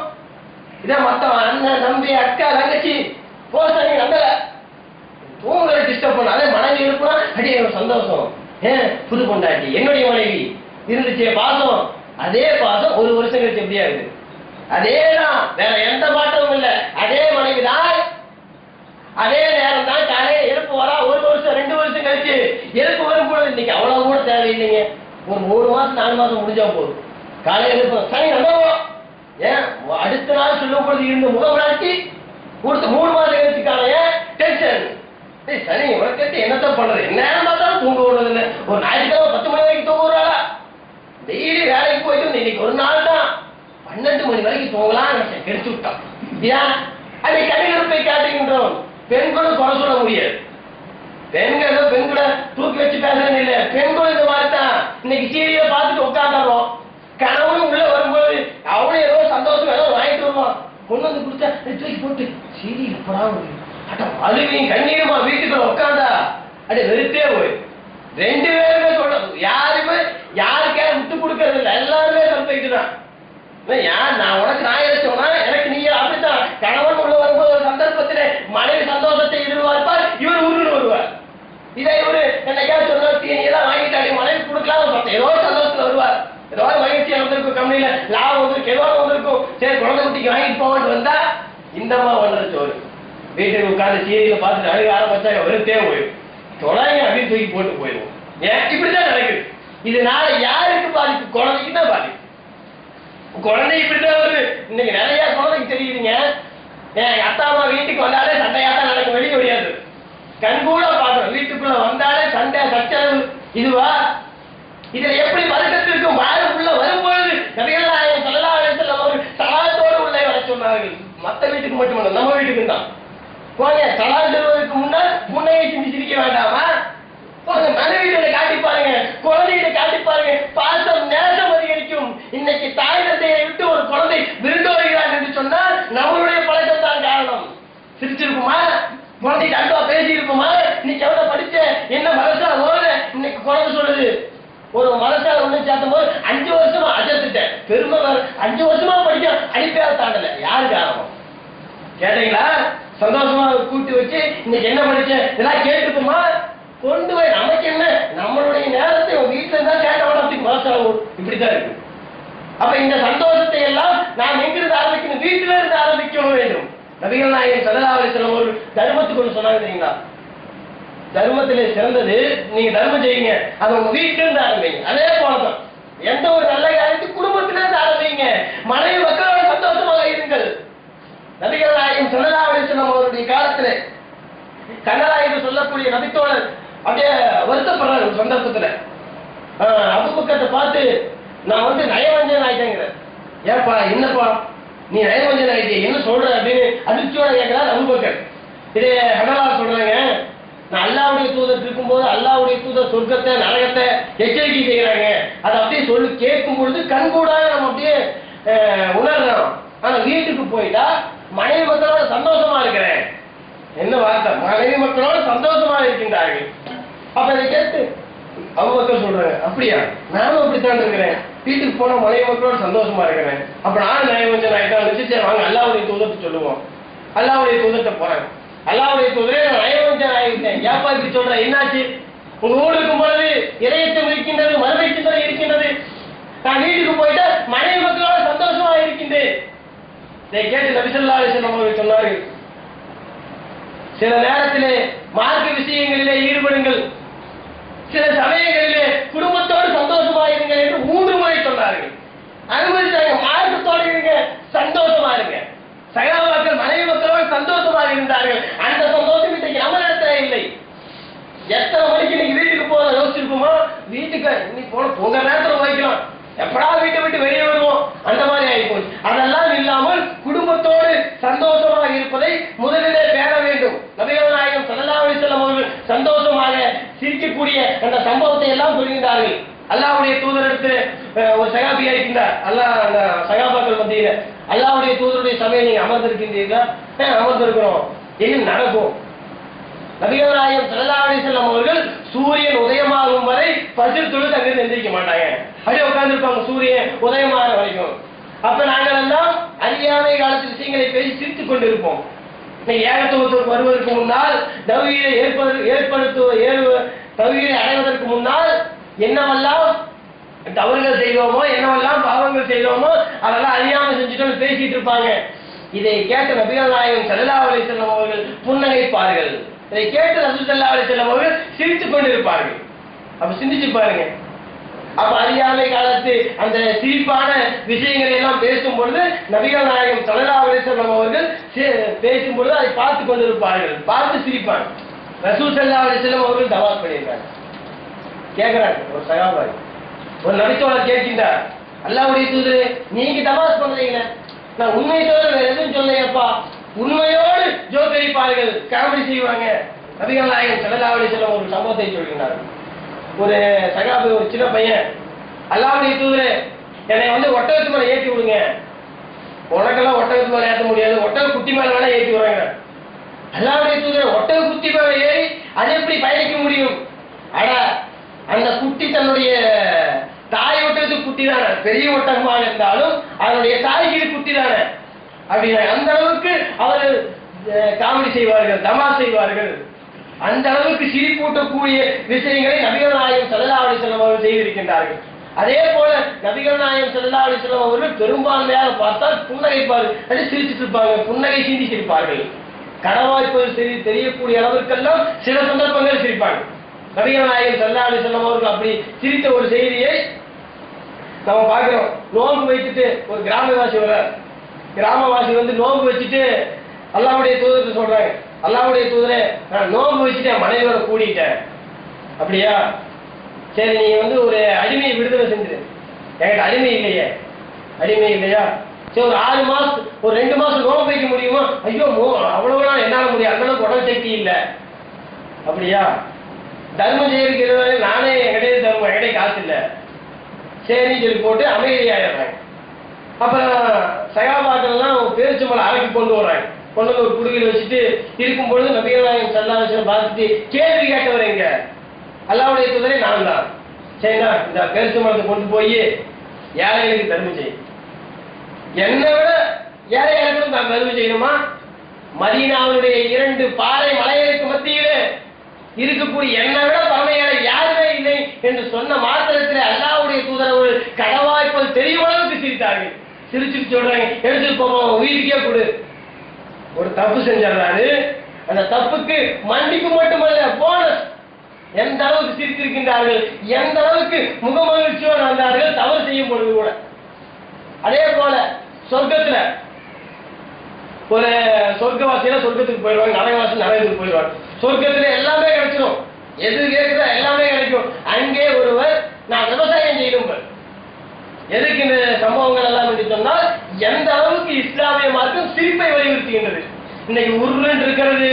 Speaker 1: இதை மத்த அண்ணன், தம்பி, அக்கா, தங்கச்சி போசனி நம்பல தூங்குற டிஸ்டர்ப் பண்ண. அதே மனைவி எழுப்புனா அப்படியே சந்தோஷம். ஏன்? புது பொண்டாட்டி என்னுடைய மனைவி இருந்துச்சு பாசம். அதே பாசம் ஒரு வருஷம் கழிச்சு எப்படியா இருக்கு? அதேதான், வேற எந்த மாற்றமும் இல்லை. அதே மனைவி தான், அதே நேரம் தான். காலையில எழுப்பு வரா, ஒரு வருஷம் 2 வருஷம் கழிச்சு எழுப்பு வரும் பொழுது இன்னைக்கு அவ்வளவு கூட தேவையில்லைங்க. ஒரு 3 மாசம் 4 மாசம் முடிஞ்சா போதும். காலையில எழுப்பு சனி நம்பவும். ஏன்? அடுத்த நாள் சொல்லும் பொழுது இருந்த முகவராட்சி கொடுத்து 3 மாதம் கழிச்சுக்கான டென்ஷன். சனி உனக்கு என்னத்தான் பண்றது? என்ன பார்த்தாலும் தூங்க விடுறது இல்லை. ஒரு ஞாயிற்றுக்கிழமை 10 மணி வரைக்கும் தூங்க விடுறாளா? டெய்லி வேலைக்கு போயிட்டு இன்னைக்கு ஒரு நாள் தான் 12 மணி வரைக்கும் தூங்கலாம் கெடுத்து விட்டான். ஏன்? அதை கடிகடுப்பை காட்டுகின்றோம். பெண்களும் குறை சொல்ல முடியாது. பெண்களும் பெண்களை தூக்கி வச்சு பேசுறது இல்லை. பெண்களும் இந்த மாதிரி தான். இன்னைக்கு சீரியலை பார்த்துட்டு உட்காந்துறோம். கணவனும் உள்ள வரும்போது அவனும் ஏதோ சந்தோஷம் ஏதோ வாங்கிட்டு வருவான். கொண்டு வந்து கொடுத்தா தூக்கி போட்டு சீரியல் படாம அழுவியும் கண்ணீருமா வீட்டுக்குள்ள உட்காந்தா அப்படியே வெறுத்தே போய் 2 பேருமே சொல்ல, யாருமே யாருக்கே விட்டு கொடுக்கறது இல்லை. எல்லாருமே கருத்துக்கிட்டு தான். யார் நான் உனக்கு நான் சொன்னா எனக்கு நீங்க அப்படித்தான். கணவன் உள்ள வரும்போது ஒரு சந்தர்ப்பத்திலே மனைவி சந்தோஷத்தை எதிர்பார்ப்பார், இவர் உருன்னு வருவார். இதை இவரு என்னைக்கா சொன்னா நீதான் வாங்கிட்டாங்க மனைவி கொடுக்கலாம், ஏதோ சந்தோஷத்துல வருவார். ஏதோ மகிழ்ச்சியா வந்திருக்கும், கம்பெனியில லாபம் வந்திருக்கு, ஏதோ வந்திருக்கும். சரி குழந்தை குட்டிக்கு வாங்கிட்டு போவான்னு வந்தா இந்தம்மா வந்துருச்சு. ஒரு வீட்டுக்கு உட்காந்து சீரியல பார்த்துட்டு அழுக ஆரம்பிச்சா வெறுத்தே போயிடும். தொலைங்க அப்படின்னு தூக்கி போட்டு போயிடுவோம். ஏன்? இப்படிதான் நடக்குது. இதனால யாருக்கு பாதிப்பு? குழந்தைக்கு தான் பாதிப்பு. குழந்தை இப்படிதான் வருது. இன்னைக்கு நிறைய குழந்தைக்கு தெரியுதுங்க. என் அத்தா அம்மா வீட்டுக்கு வந்தாலே சண்டையாத்தான் நடக்கும், வெளியே முடியாது. கண்கூட பாக்குறோம். வீட்டுக்குள்ள வந்தாலே சண்டை சச்சரவு. இதுவா? இதுல எப்படி வருகத்திற்கும் வாரு உள்ள சொல்வார்கள். மத்த வீட்டுக்கு மட்டுமல்ல, நம்ம வீட்டுக்கு தான். போங்க, தலாக் சொல்வதற்கு முன்னால் முன்னையை சிந்திச்சிருக்க வேண்டாமா? போங்க, மனைவிகளை காட்டி பாருங்க, குழந்தைகளை காட்டி பாருங்க, பாசம் நேசம் அதிகரிக்கும். இன்னைக்கு தாய் தந்தையை விட்டு ஒரு குழந்தை விருண்டு வருகிறார் என்று சொன்னால் நம்மளுடைய பழக்கம் தான் காரணம். சிரிச்சிருக்குமா? குழந்தைக்கு அன்பா பேசி இருப்போமா? இன்னைக்கு எவ்வளவு படிச்ச, என்ன மதசா ஓட, இன்னைக்கு குழந்தை சொல்லுது. ஒரு மதசால ஒண்ணு சேர்த்தும் போது 5 வருஷமா அஜத்துட்டேன், பெருமை 5 வருஷமா படிக்க அடிப்பையாக தாண்டல. யாரு காரணம் கேட்டீங்களா? சந்தோஷமா கூட்டி வச்சு இன்னைக்கு என்ன படிச்ச இதெல்லாம் கேட்டுக்குமா? கொண்டு போய் நமக்கு என்ன, நம்மளுடைய நேரத்தை வீட்டுல இருந்தா கேட்ட வளர்த்துக்கு மனசாகும். இப்படித்தான் இருக்கு. அப்ப இந்த சந்தோஷத்தை எல்லாம் நாம் எங்கிருந்து ஆரம்பிக்கணும்? வீட்டுல இருந்து ஆரம்பிக்க வேண்டும். நபிகள் நாயகம் ஸல்லல்லாஹு அலைஹி வஸல்லம் ஒரு தர்மத்துக்கு ஒன்று சொன்னாங்க தெரியுங்களா? தர்மத்திலே சிறந்தது நீங்க தர்மம் செய்யுங்க, அது உங்க வீட்டுல இருந்து ஆரம்பிங்க. அதே போலதான் எந்த ஒரு நல்ல காரியத்தையும் குடும்பத்தில இருந்து ஆரம்பிங்க. மனைவி மக்களோட சந்தோஷமாக இருங்கள். நபிகள் நாயகம் ஸல்லல்லாஹு அலைஹி வஸல்லம் அவருடைய காலத்திலே கனடா என்று சொல்லக்கூடிய நபித்தோழர் அப்படியே வருத்தப்படுறாரு ஒரு சந்தர்ப்பத்துல. அபூபக்கரை பார்த்து, நான் வந்து நயவஞ்சன் ஆயிட்டேங்கிற. ஏப்பா என்னப்பா நீ நயவஞ்சன் ஆயிட்டே, என்ன சொல்ற அப்படின்னு அதிர்ச்சியோட கேட்கிறார் அபூபக்கர். இதே கனடா சொல்றாங்க, நான் அல்லாஹ்வுடைய தூதர் இருக்கும்போது அல்லாஹ்வுடைய தூதர் சொர்க்கத்தை நரகத்தை எச்சரிக்கை செய்யறாங்க. அதை அப்படியே சொல்லி கேட்கும் பொழுது கண்கூடாக நம்ம அப்படியே உணர்றோம். ஆனா வீட்டுக்கு போயிட்டா மனைவி மக்களோட சந்தோஷமா இருக்கிறேன். என்ன வார்த்தை? மனைவி மக்களோட சந்தோஷமா இருக்கின்றார்கள். அப்ப இதை கேட்டு அபூபக்கர் சொல்றாங்க, அப்படியா, நானும் அப்படித்தான் இருக்கிறேன். வீட்டுக்கு போனா மனைவி மக்களோட சந்தோஷமா இருக்கிறேன். அப்ப நானும் நயவஞ்சன் ஆயிட்டான். சரி வாங்க அல்லாஹ்வுடைய தூதர்கிட்ட சொல்லுவோம். அல்லாஹ்வுடைய தூதர்கிட்ட போறாங்க. அல்லாஹ்வுடைய தூதரே, நான் நயவஞ்சன் ஆகிட்டேன். ஏப்பா இப்படி சொல்ற, என்னாச்சு? உங்க ஊர் இருக்கும் பொழுது இதயத்தம் இருக்கின்றது, மறுமை சிந்தனை இருக்கின்றது. நான் வீட்டுக்கு போயிட்டா மனைவி மக்களோட சந்தோஷமா இருக்கின்றேன். இதை கேட்டு நபி ஸல்லல்லாஹு அலைஹி வஸல்லம் அவர்கள் சொன்னார்கள், சில நேரத்திலே மார்க்க விஷயங்களிலே ஈடுபடுங்கள், சில சமயங்களிலே குடும்பத்தோடு சந்தோஷமா இருங்கள் என்று 3 முறை சொன்னார்கள். அனுமதித்தாங்க. மார்க்கத்தோடு இருங்க, சந்தோஷமா இருங்க. சகாபாக்கள் மனைவி மக்களோடு சந்தோஷமா இருந்தார்கள். அந்த சந்தோஷம் இன்னைக்கு நம்ம இடத்துல இல்லை. எத்தனை மணிக்கு இன்னைக்கு வீட்டுக்கு போக யோசிச்சிருக்குமா? வீட்டுக்கு இன்னைக்கு போன உங்க நேரத்தில் வைக்கலாம், எப்படா வீட்டை விட்டு வெளியே வருவோம், அந்த மாதிரி ஆகிப்போச்சு. அதெல்லாம் இல்லாமல் குடும்பத்தோடு சந்தோஷமாக இருப்பதை முதலிலே பேர வேண்டும். நபிகள் நாயகம் ஸல்லல்லாஹு அலைஹி வஸல்லம் அவர்கள் சந்தோஷமாக சிரிக்கக்கூடிய அந்த சம்பவத்தை எல்லாம் சொல்கின்றார்கள். அல்லாஹ்வுடைய தூதருக்கு ஒரு சகாபியா இருக்கின்றார். அல்லாஹ் அந்த சகாபாக்கள் மத்தியில அல்லாஹ்வுடைய தூதருடைய சபையை நீங்க அமர்ந்திருக்கின்றீர்களா? அமர்ந்திருக்கிறோம். என்ன நடக்கும்? நபிகள் நாயகம் ஸல்லல்லாஹு அலைஹி வஸல்லம் அவர்கள் சூரியன் உதயமாகும் வரை ஃபஜ்ர் தொழுது அங்கிருந்து எந்திரிக்க மாட்டாங்க. அப்படியே உட்கார்ந்துருப்பாங்க சூரியன் உதயமாகிற வரைக்கும். அப்ப நாங்கள் எல்லாம் அறியாமை காலத்து விஷயங்களை பேசி சிரித்துக் கொண்டிருப்போம். ஏகத்துவத்திற்கு வருவதற்கு முன்னால் தௌஹீதை தௌஹீதை அடைவதற்கு முன்னால் என்னவெல்லாம் தவறுகள் செய்வோமோ, என்னவெல்லாம் பாவங்கள் செய்வோமோ அதெல்லாம் அறியாமல் செஞ்சுட்டோம் பேசிட்டு இருப்பாங்க. இதை கேட்ட நபிகள் நாயகம் ஸல்லல்லாஹு அலைஹி வஸல்லம் அவர்கள் புன்னகைப்பார்கள். இதை கேட்டு ரசூல் ஸல்லல்லாஹு அலைஹி வஸல்லம் அவர்கள் சிரித்துக் கொண்டிருப்பார்கள். அப்ப சிந்திச்சு பாருங்க. அப்ப அறியாமை காலத்து அந்த சிரிப்பான விஷயங்களை எல்லாம் பேசும் பொழுது நபிகள் நாயகம் ஸல்லல்லாஹு அலைஹி வஸல்லம் அவர்கள் பேசும் பொழுது அதை பார்த்து கொண்டிருப்பார்கள், பார்த்து சிரிப்பாங்க. ரசூல் ஸல்லல்லாஹு அலைஹி வஸல்லம் அவர்கள் தவாஸ் பண்ணியிருக்காங்க. கேட்கிறாங்க ஒரு சகாபாய், ஒரு நபித்தோழர் கேட்கின்றார், அல்லாஹ்வுடைய தூதரே நீங்க தவாஸ் பண்றீங்களே, நான் உண்மையை தவிர வேற எதுவும் சொல்லையப்பா. உண்மையோடு ஜோக்கரிப்பார்கள், காமெடி செய்வாங்க. நபிகள் நாயகம் ஸல்லல்லாஹு அலைஹி வஸல்லம் ஒரு சம்பவத்தை சொல்கிறார்கள். ஒரு சகாபி, ஒரு சின்ன பையன், அல்லாஹ்வுடைய தூதரே என்னை வந்து ஒட்டகத்து மேல ஏற்றி விடுங்க. உனக்கெல்லாம் ஒட்டகத்து மேல ஏற்ற முடியாது, ஒட்டக குட்டி மேல வேணா ஏற்றி விடுறாங்க. அல்லாஹ்வுடைய தூதரே ஒட்டக குட்டி மேல ஏறி அது எப்படி பயணிக்க முடியும்? அட அந்த குட்டி தன்னுடைய தாய் ஒட்டகத்துக்கு குட்டி தானே, பெரிய ஒட்டகமாக இருந்தாலும் அதனுடைய தாய்க்கு குட்டி தானே அப்படின்னா அந்த அளவுக்கு அவர் காமெடி செய்வார்கள், தமாஷ் செய்வார்கள். அந்த அளவுக்கு சிரிப்பூட்டக்கூடிய விஷயங்களை நபிகள் நாயகம் ஸல்லல்லாஹு அலைஹி வஸல்லம் அவர்கள் செய்திருக்கின்றார்கள். அதே போல நபிகள் நாயகம் ஸல்லல்லாஹு அலைஹி வஸல்லம் அவர்கள் பெரும்பான்மையாக பார்த்தால் புன்னகைப்பார்கள், அது சிரிச்சிட்டு இருப்பாங்க, புன்னகை சிந்திச்சிருப்பார்கள். கடவாய்ப்பது தெரியக்கூடிய அளவிற்கெல்லாம் சில சந்தர்ப்பங்கள் சிரிப்பாங்க. நபிகள் நாயகம் ஸல்லல்லாஹு அலைஹி வஸல்லம் அவர்கள் அப்படி சிரித்த ஒரு செய்தியை நம்ம பார்க்கிறோம். நோன்பு வைத்துட்டு ஒரு கிராமவாசி வர்றார். கிராமவாசி வந்து நோன்பு வச்சுட்டு அல்லாஹ்வுடைய தூதருக்கு சொல்றாங்க, அல்லாஹ்வுடைய தூதரே நான் நோன்பு வச்சுட்டு என் மனைவியோட கூடிட்டேன். அப்படியா, சரி நீங்க வந்து ஒரு அடிமையை விடுதலை செஞ்சிரு. என்கிட்ட அடிமை இல்லையே. அடிமை இல்லையா? சரி ஒரு 6 மாசம் ஒரு 2 மாசம் நோன்பு வைக்க முடியுமா? ஐயோ அவ்வளவுலாம் என்னால முடியும், அந்த அளவுக்கு உடல் சக்தி இல்லை. அப்படியா? தர்மம் செய்யறது நானே என்கிட்ட தர்மம், என்கிட்ட காசு இல்லை, சரின்னு சொல்லி போட்டு அமைதியாயிடுறாங்க. அப்புறம் சகாபாக்கள்லாம் பேரிச்சம்பழம் அரைக்கி கொண்டு வர்றாங்க. கொண்டு வந்து ஒரு குடுகையில் வச்சுட்டு இருக்கும் பொழுது நபிகள் நாயகம் ஸல்லல்லாஹு அலைஹி வஸல்லம் பார்த்துட்டு கேள்வி கேட்டவரைங்க, அல்லாஹ்வுடைய தூதரே நான் தான், சரிங்களா இந்த பேரிச்சம்பழத்தை கொண்டு போய் ஏழைகளுக்கு தர்மம் செய்யும். என்னை விட ஏழைகளுக்கும் நான் தர்மம் செய்யணுமா? மதீனாவுடைய 2 பாறை மலைகளுக்கு மத்தியிலே இருக்கக்கூடிய என்னை விட பரமையான யாருமே இல்லை என்று சொன்ன மாத்திரத்தில் அல்லாஹ்வுடைய தூதரவர்கள் கடவாய்ப்பல் தெரியும் அளவுக்கு சிரித்தார்கள். சிரிச்சுட்டு சொல்றாங்க, எடுத்துட்டு போவோம், வீட்டுக்கே கொடு. ஒரு தப்பு செஞ்சாரு, அந்த தப்புக்கு மன்னிப்பு மட்டுமல்ல போனஸ். எந்த அளவுக்கு சிரித்திருக்கின்றார்கள், எந்த அளவுக்கு முகமகிழ்ச்சியோடு வந்தார்கள் தவறு செய்யும் பொழுது கூட. அதே போல சொர்க்கத்துல ஒரு சொர்க்கவாசியில சொர்க்கத்துக்கு போயிடுவாங்க, நரகவாசி நரகத்துக்கு போயிடுவாங்க. சொர்க்கத்துல எல்லாமே கிடைச்சிடும், எது கேட்குதோ எல்லாமே கிடைக்கும். அங்கே ஒருவர் நான் விவசாயம் செய்யணும். எதுக்கு இந்த சம்பவங்கள் எல்லாம் என்று சொன்னால் எந்த அளவுக்கு இஸ்லாமிய மார்க்கம் சிரிப்பை வலியுறுத்துகின்றது. இன்னைக்கு உருன்னு இருக்கிறது,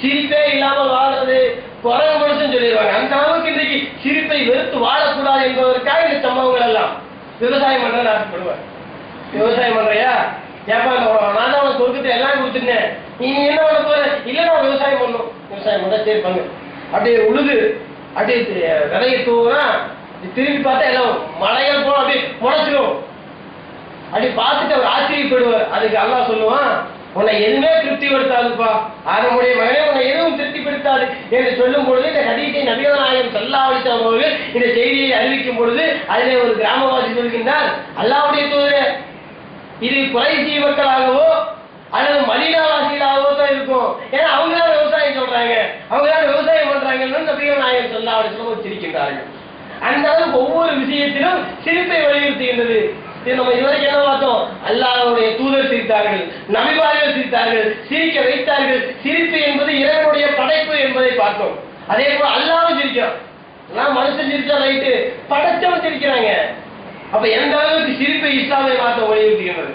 Speaker 1: சிரிப்பே இல்லாமல் வாழ்றது குறைய மனுஷன் சொல்லிடுவாங்க. அந்த அளவுக்கு இன்றைக்கு சிரிப்பை வெறுத்து வாழக்கூடாது என்பதற்காக இந்த சம்பவங்கள் எல்லாம். விவசாயம் பண்றேன்னு ஆசைப்படுவேன். விவசாயம் பண்றியா? ஏப்பா நான் தான் உனக்கு சொர்க்கத்தை எல்லாம் கொடுத்துட்டேன், நீ என்ன பண்ண போற? இல்ல நான் விவசாயம் பண்ணும். விவசாயம் பண்ணா சரி பண்ணு. அப்படியே உழுது அப்படியே விதைய தூவுனா திரும்பி பார்த்தா எல்லாம் மலைகள் போல அப்படியே முளைச்சிடும். அப்படி பார்த்துட்டு அவர் ஆச்சரியப்படுவார். அதுக்கு அல்லாஹ் சொல்லுவான், உன்னை எதுவுமே திருப்திப்படுத்தாதுப்பா, அதனுடைய மகனே உன்னை எதுவும் திருப்திப்படுத்தாது என்று சொல்லும் பொழுது இந்த ஹதீஸை நபிகள் நாயகம் ஸல்லல்லாஹு அலைஹி வஸல்லம் அவர்கள் இந்த செய்தியை அறிவிக்கும் பொழுது அதிலே ஒரு கிராமவாசி சொல்கின்றார், அல்லாஹ்வுடைய தூதரே இது குறைசி மக்களாகவோ அல்லது மதீனாவாசிகளாகவோ தான் இருக்கும். ஏன்னா அவங்க தான் விவசாயம் சொல்றாங்க, அவங்க தான் விவசாயம் பண்றாங்கன்னு நபிகள் நாயகம் ஸல்லல்லாஹு அலைஹி வஸல்லம் சிரிக்கின்றார்கள். அந்த அளவுக்கு ஒவ்வொரு விஷயத்திலும் சிரிப்பை வலியுறுத்துகின்றது. நம்ம இதுவரைக்கும் என்ன பார்த்தோம்? அல்லாஹ்வுடைய தூதர் சிரித்தார்கள், நபிமார்கள் சிரித்தார்கள், சிரிக்க வைத்தார்கள். சிரிப்பு என்பது இறைவனுடைய படைப்பு என்பதை பார்த்தோம். அதே போல அல்லாஹ்வும் சிரிக்கிறான். எல்லாம் மனுஷன் சிரிச்சா ரைட்டு, படைச்சவன் சிரிக்கிறாங்க. அப்ப எந்த அளவுக்கு சிரிப்பை இஸ்லாமிய மார்க்கம் வலியுறுத்துகின்றது.